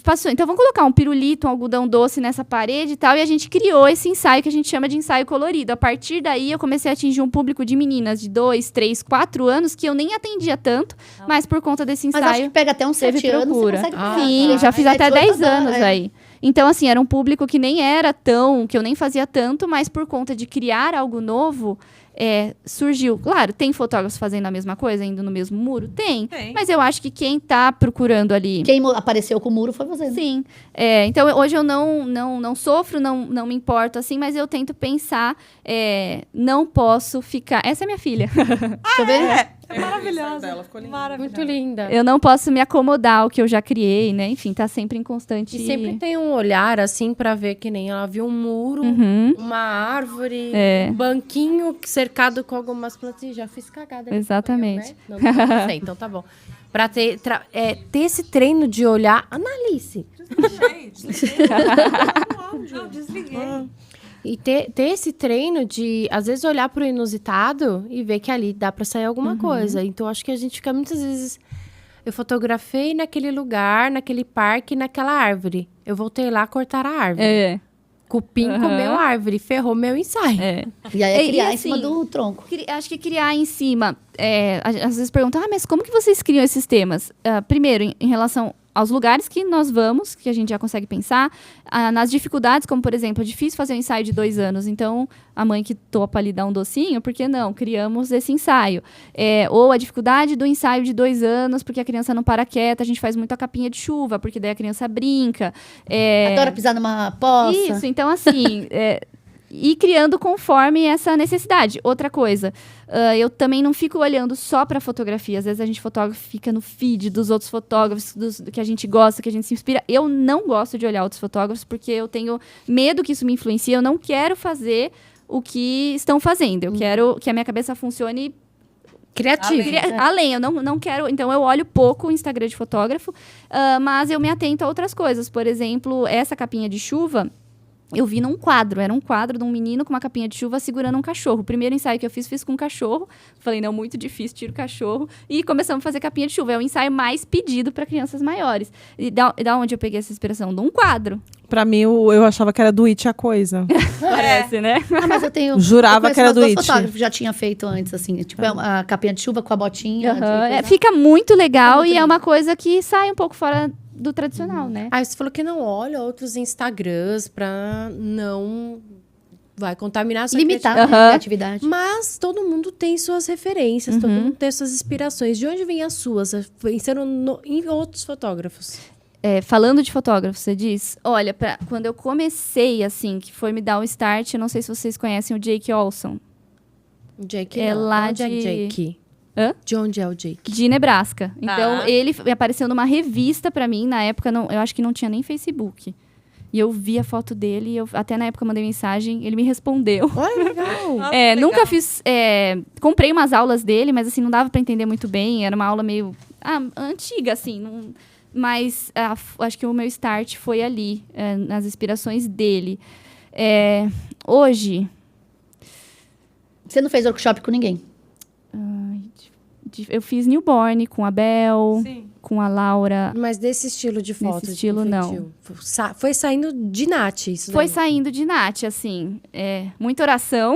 passou, então vamos colocar um pirulito, um algodão doce nessa parede e tal, e a gente criou esse ensaio que a gente chama de ensaio colorido. A partir daí, eu comecei a atingir um público de meninas de 2, 3, 4 anos, que eu nem atendia tanto, mas por conta desse ensaio... Mas acho que pega até uns 7 anos, você consegue pegar. Sim, já fiz até 10 anos aí. Então, assim, era um público que nem era que eu nem fazia tanto, mas por conta de criar algo novo, surgiu. Claro, tem fotógrafos fazendo a mesma coisa, indo no mesmo muro? Tem. Mas eu acho que quem tá procurando ali... Quem apareceu com o muro foi você, né? Sim. Então, hoje eu não sofro, não me importo, assim, mas eu tento pensar, não posso ficar... Essa é minha filha. Deixa eu ver. É maravilhosa. Ela ficou linda. Muito linda. Eu não posso me acomodar ao que eu já criei, né? Enfim, tá sempre em constante... E sempre tem um olhar, assim, pra ver que nem ela viu um muro, uma árvore, um banquinho cercado com algumas plantas. E já fiz cagada. Exatamente. Né? Não sei, então tá bom. Pra ter esse treino de olhar... Analise. Desliguei. E ter esse treino de, às vezes, olhar pro inusitado e ver que ali dá pra sair alguma coisa. Então, acho que a gente fica muitas vezes... Eu fotografei naquele lugar, naquele parque, naquela árvore. Eu voltei lá cortar a árvore. Cupim comeu a árvore, ferrou meu ensaio. E aí é criar assim, em cima do tronco. Acho que criar em cima... às vezes perguntam, mas como que vocês criam esses temas? Primeiro, em relação aos lugares que nós vamos, que a gente já consegue pensar, nas dificuldades, como, por exemplo, é difícil fazer um ensaio de 2 anos, então a mãe que topa ali dar um docinho, por que não? Criamos esse ensaio. Ou a dificuldade do ensaio de 2 anos, porque a criança não para quieta, a gente faz muito a capinha de chuva, porque daí a criança brinca. Adora pisar numa poça. Isso, então assim... e criando conforme essa necessidade. Outra coisa, eu também não fico olhando só para fotografia. Às vezes a gente fotógrafo fica no feed dos outros fotógrafos, que a gente gosta, que a gente se inspira. Eu não gosto de olhar outros fotógrafos porque eu tenho medo que isso me influencie. Eu não quero fazer o que estão fazendo. Eu quero que a minha cabeça funcione Criativo. Além, eu não quero... Então, eu olho pouco o Instagram de fotógrafo, mas eu me atento a outras coisas. Por exemplo, essa capinha de chuva... Eu vi num quadro, era um quadro de um menino com uma capinha de chuva segurando um cachorro. O primeiro ensaio que eu fiz com um cachorro. Falei, não, muito difícil, tiro o cachorro. E começamos a fazer capinha de chuva. É o ensaio mais pedido para crianças maiores. E da onde eu peguei essa inspiração? De um quadro. Pra mim, eu achava que era do It a coisa. Parece, né? Mas eu tenho... Jurava que era do It. Fotógrafo já tinha feito antes, assim. Tipo, a capinha de chuva com a botinha. Fica muito legal e é uma coisa que sai um pouco fora do tradicional, né? Aí você falou que não olha outros Instagrams pra não... Vai contaminar a sua limitar a criatividade. Mas todo mundo tem suas referências, todo mundo tem suas inspirações. De onde vêm as suas? Pensando em outros fotógrafos. Falando de fotógrafo, você diz... Olha, quando eu comecei, assim, que foi me dar o start... Eu não sei se vocês conhecem o Jake Olson. O Jake é lá onde de... é Jake? Hã? De onde é o Jake? De Nebraska. Então, ele apareceu numa revista pra mim. Na época, eu acho que não tinha nem Facebook. E eu vi a foto dele. Até na época eu mandei mensagem. Ele me respondeu. Olha, legal. Nunca fiz... comprei umas aulas dele, mas assim, não dava pra entender muito bem. Era uma aula meio... antiga, assim. Mas acho que o meu start foi ali. Nas inspirações dele. Hoje... Você não fez workshop com ninguém? Eu fiz newborn com a Bel, com a Laura. Mas desse estilo de foto? Desse estilo, não. Foi saindo de Nath, isso Foi daí. saindo de Nath, assim. Muita oração.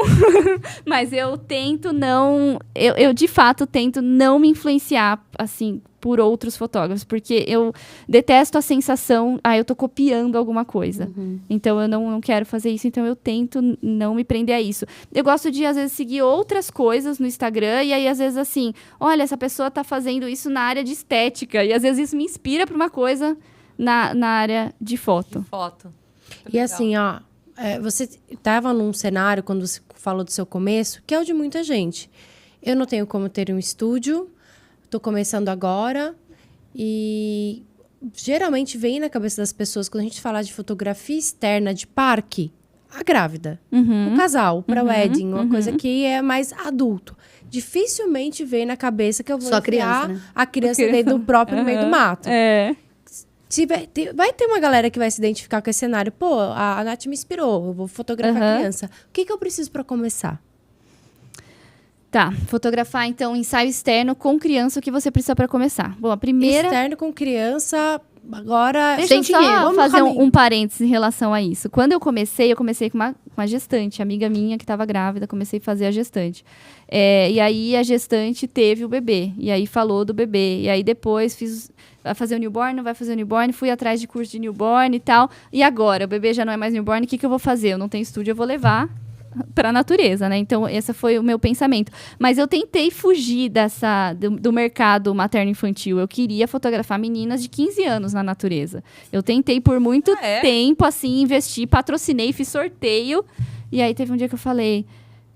Mas eu tento não... Eu, de fato, tento não me influenciar, assim, por outros fotógrafos. Porque eu detesto a sensação... eu tô copiando alguma coisa. Então, eu não quero fazer isso. Então, eu tento não me prender a isso. Eu gosto de, às vezes, seguir outras coisas no Instagram. E aí, às vezes, assim... Olha, essa pessoa tá fazendo isso na área de estética. E, às vezes, isso me inspira pra uma coisa na área de foto. E assim, você estava num cenário, quando você falou do seu começo, que é o de muita gente. Eu não tenho como ter um estúdio, estou começando agora, e geralmente vem na cabeça das pessoas, quando a gente fala de fotografia externa de parque, a grávida, o casal, para wedding, uma coisa que é mais adulto. Dificilmente vem na cabeça que eu vou enfiar a criança dentro do próprio no meio do mato. Vai ter uma galera que vai se identificar com esse cenário. Pô, a Nath me inspirou, eu vou fotografar a criança. O que eu preciso para começar? Tá, fotografar, então, ensaio externo com criança, o que você precisa para começar? Bom, a primeira... Externo com criança, agora... Deixa eu só fazer um parênteses em relação a isso. Quando eu comecei com uma gestante, amiga minha que estava grávida, comecei a fazer a gestante. E aí, a gestante teve o bebê, e aí falou do bebê. E aí, depois, vai fazer o newborn, não vai fazer o newborn, fui atrás de curso de newborn e tal. E agora, o bebê já não é mais newborn, o que eu vou fazer? Eu não tenho estúdio, eu vou levar para a natureza, né? Então, esse foi o meu pensamento. Mas eu tentei fugir do mercado materno-infantil. Eu queria fotografar meninas de 15 anos na natureza. Eu tentei por muito tempo, assim, investir, patrocinei, fiz sorteio. E aí, teve um dia que eu falei...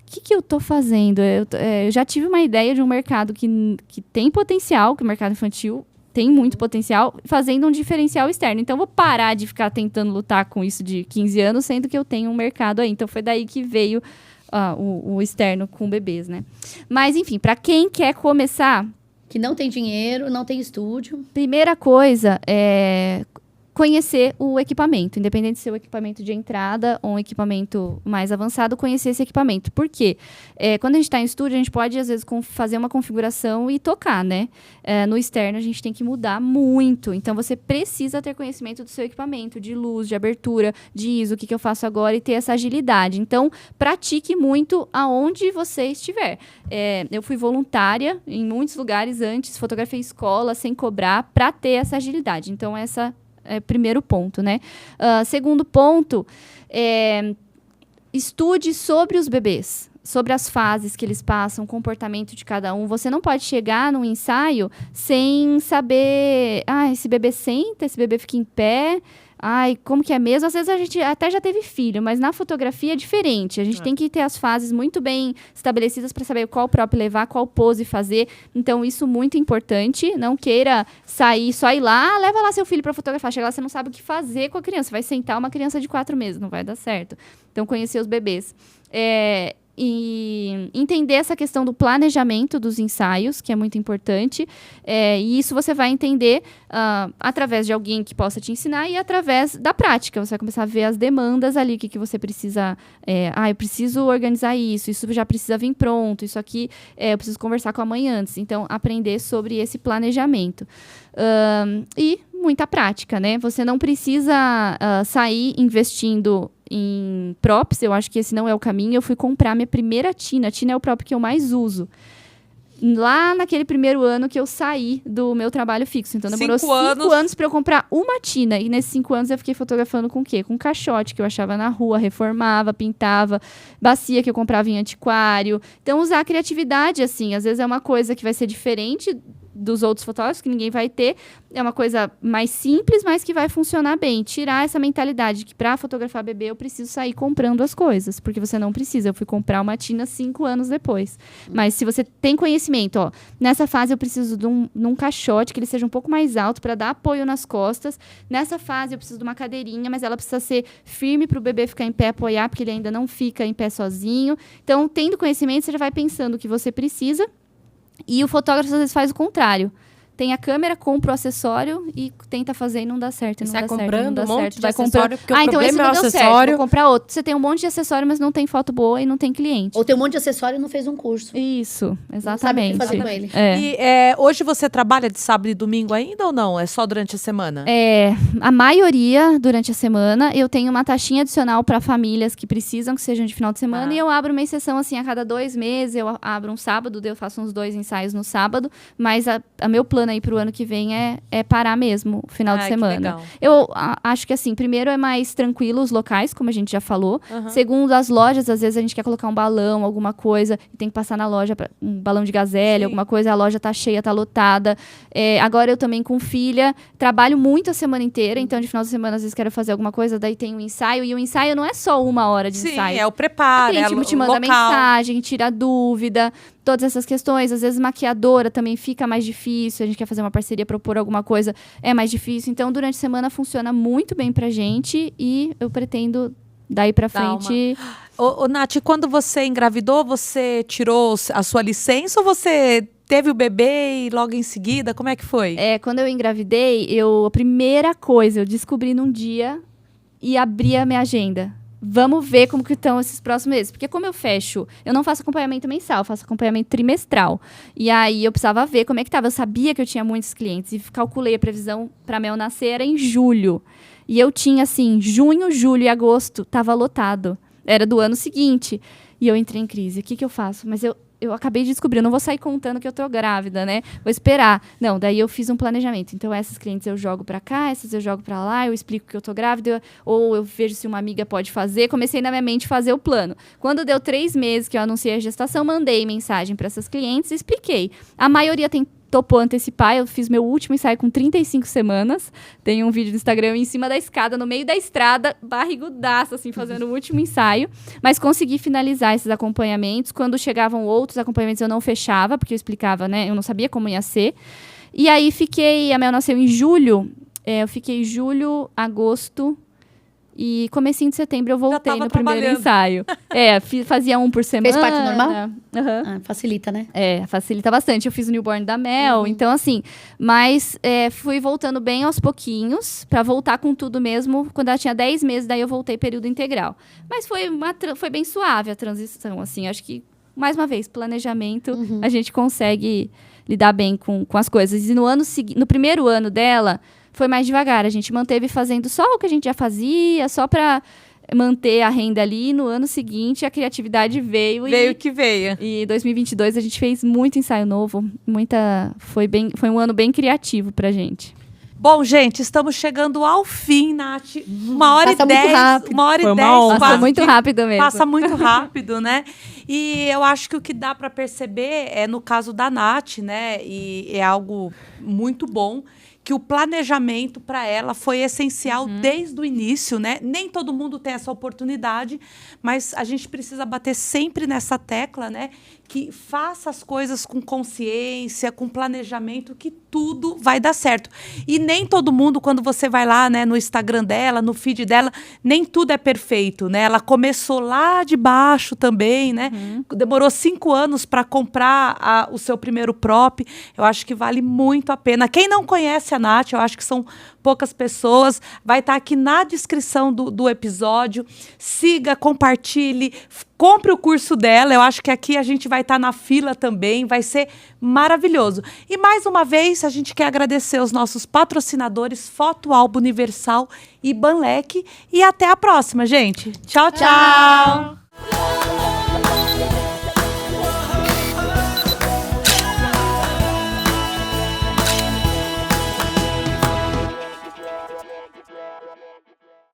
O que eu tô fazendo? Eu já tive uma ideia de um mercado que tem potencial, que o mercado infantil tem muito potencial, fazendo um diferencial externo. Então, vou parar de ficar tentando lutar com isso de 15 anos, sendo que eu tenho um mercado aí. Então, foi daí que veio o externo com bebês, né? Mas, enfim, para quem quer começar... Que não tem dinheiro, não tem estúdio. Primeira coisa é... conhecer o equipamento, independente de ser o equipamento de entrada ou um equipamento mais avançado, conhecer esse equipamento. Por quê? Quando a gente está em estúdio, a gente pode, às vezes, fazer uma configuração e tocar, né? No externo, a gente tem que mudar muito. Então, você precisa ter conhecimento do seu equipamento, de luz, de abertura, de ISO, o que eu faço agora, e ter essa agilidade. Então, pratique muito aonde você estiver. Eu fui voluntária em muitos lugares antes, fotografei escola sem cobrar, para ter essa agilidade. Então, essa... primeiro ponto, né? Segundo ponto, estude sobre os bebês, sobre as fases que eles passam, o comportamento de cada um. Você não pode chegar num ensaio sem saber, esse bebê senta, esse bebê fica em pé, como que é mesmo? Às vezes a gente até já teve filho, mas na fotografia é diferente. A gente tem que ter as fases muito bem estabelecidas para saber qual prop levar, qual pose fazer. Então, isso é muito importante. Não queira sair, só ir lá, leva lá seu filho para fotografar. Chega lá, você não sabe o que fazer com a criança. Vai sentar uma criança de 4 meses, não vai dar certo. Então, conhecer os bebês. e entender essa questão do planejamento dos ensaios, que é muito importante. E isso você vai entender através de alguém que possa te ensinar e através da prática. Você vai começar a ver as demandas ali, o que você precisa... eu preciso organizar isso já precisa vir pronto, isso aqui eu preciso conversar com a mãe antes. Então, aprender sobre esse planejamento. E muita prática, né? Você não precisa sair investindo em props, eu acho que esse não é o caminho. Eu fui comprar minha primeira tina. A tina é o prop que eu mais uso. Lá naquele primeiro ano que eu saí do meu trabalho fixo. Então, demorou 5 anos para eu comprar uma tina. E nesses 5 anos eu fiquei fotografando com o quê? Com caixote que eu achava na rua, reformava, pintava, bacia que eu comprava em antiquário. Então, usar a criatividade, assim, às vezes é uma coisa que vai ser diferente dos outros fotógrafos, que ninguém vai ter. É uma coisa mais simples, mas que vai funcionar bem. Tirar essa mentalidade de que para fotografar bebê eu preciso sair comprando as coisas, porque você não precisa. Eu fui comprar uma tina 5 anos depois. Mas se você tem conhecimento, nessa fase eu preciso de um caixote, que ele seja um pouco mais alto para dar apoio nas costas. Nessa fase eu preciso de uma cadeirinha, mas ela precisa ser firme para o bebê ficar em pé, apoiar, porque ele ainda não fica em pé sozinho. Então, tendo conhecimento, você já vai pensando o que você precisa. E o fotógrafo às vezes faz o contrário. Tem a câmera, compra o acessório e tenta fazer e não dá certo. Não dá comprando certo, um monte de acessório, porque o então esse problema não é o deu acessório. certo, vou comprar outro. Você tem um monte de acessório, mas não tem foto boa e não tem cliente. Ou tem um monte de acessório e não fez um curso. Isso, exatamente. Não sabe o que fazer com ele. E hoje você trabalha de sábado e domingo ainda ou não? É só durante a semana? A maioria durante a semana. Eu tenho uma taxinha adicional para famílias que precisam que sejam de final de semana. E eu abro uma exceção assim a cada 2 meses. Eu abro um sábado, eu faço uns 2 ensaios no sábado. Mas a meu plano aí pro ano que vem é parar mesmo o final de semana. Eu acho que assim, primeiro é mais tranquilo os locais, como a gente já falou. Segundo, as lojas, às vezes a gente quer colocar um balão, alguma coisa, e tem que passar na loja, um balão de gazelle, alguma coisa, a loja tá cheia, tá lotada. Agora eu também com filha, trabalho muito a semana inteira, então de final de semana às vezes quero fazer alguma coisa, daí tem um ensaio, e o ensaio não é só 1 hora de ensaio. Sim, é o preparo, a cliente te manda mensagem, tira dúvida, todas essas questões. Às vezes maquiadora também fica mais difícil, a gente quer fazer uma parceria, propor alguma coisa, é mais difícil. Então, durante a semana funciona muito bem pra gente e eu pretendo daí pra frente... Ô, Nath, quando você engravidou, você tirou a sua licença ou você teve o bebê e logo em seguida? Como é que foi? Quando eu engravidei, a primeira coisa, eu descobri num dia e abri a minha agenda. Vamos ver como que estão esses próximos meses. Porque como eu não faço acompanhamento mensal, eu faço acompanhamento trimestral. E aí eu precisava ver como é que estava. Eu sabia que eu tinha muitos clientes e calculei a previsão para Mel nascer era em julho. E eu tinha, assim, junho, julho e agosto, estava lotado. Era do ano seguinte. E eu entrei em crise. O que eu faço? Mas eu acabei de descobrir, eu não vou sair contando que eu tô grávida, né? Vou esperar. Não, daí eu fiz um planejamento. Então, essas clientes eu jogo pra cá, essas eu jogo pra lá, eu explico que eu tô grávida, ou eu vejo se uma amiga pode fazer. Comecei na minha mente fazer o plano. Quando deu 3 meses que eu anunciei a gestação, mandei mensagem para essas clientes e expliquei. A maioria topou antecipar. Eu fiz meu último ensaio com 35 semanas. Tem um vídeo no Instagram em cima da escada, no meio da estrada, barrigudaça, assim, fazendo o último ensaio. Mas consegui finalizar esses acompanhamentos. Quando chegavam outros acompanhamentos, eu não fechava, porque eu explicava, né? Eu não sabia como ia ser. E aí a Mel nasceu em julho. Eu fiquei julho, agosto... E comecinho de setembro eu voltei no primeiro ensaio. Fazia 1 por semana. Fez parte normal? Facilita, né? Facilita bastante. Eu fiz o newborn da Mel, então assim... Mas fui voltando bem aos pouquinhos, pra voltar com tudo mesmo. Quando ela tinha 10 meses, daí eu voltei período integral. Mas foi bem suave a transição, assim. Acho que, mais uma vez, planejamento, a gente consegue lidar bem com as coisas. E no primeiro ano dela... Foi mais devagar, a gente manteve fazendo só o que a gente já fazia, só para manter a renda ali. No ano seguinte, a criatividade veio. Veio que veio. E em 2022 a gente fez muito ensaio novo, foi um ano bem criativo pra gente. Bom, gente, estamos chegando ao fim, Nath. 1h10. Passa muito rápido mesmo. Passa muito rápido, né? E eu acho que o que dá para perceber no caso da Nath, né? E é algo muito bom, que o planejamento para ela foi essencial desde o início, né? Nem todo mundo tem essa oportunidade, mas a gente precisa bater sempre nessa tecla, né? que faça as coisas com consciência, com planejamento, que tudo vai dar certo. E nem todo mundo, quando você vai lá, né, no Instagram dela, no feed dela, nem tudo é perfeito, né? Ela começou lá de baixo também, né? Demorou 5 anos para comprar o seu primeiro prop. Eu acho que vale muito a pena. Quem não conhece a Nath, eu acho que são poucas pessoas, vai estar aqui na descrição do episódio. Siga, compartilhe, compre o curso dela. Eu acho que aqui a gente vai estar na fila também, vai ser maravilhoso. E mais uma vez, a gente quer agradecer os nossos patrocinadores Foto Álbum Universal e Banlec. E até a próxima, gente. Tchau, tchau!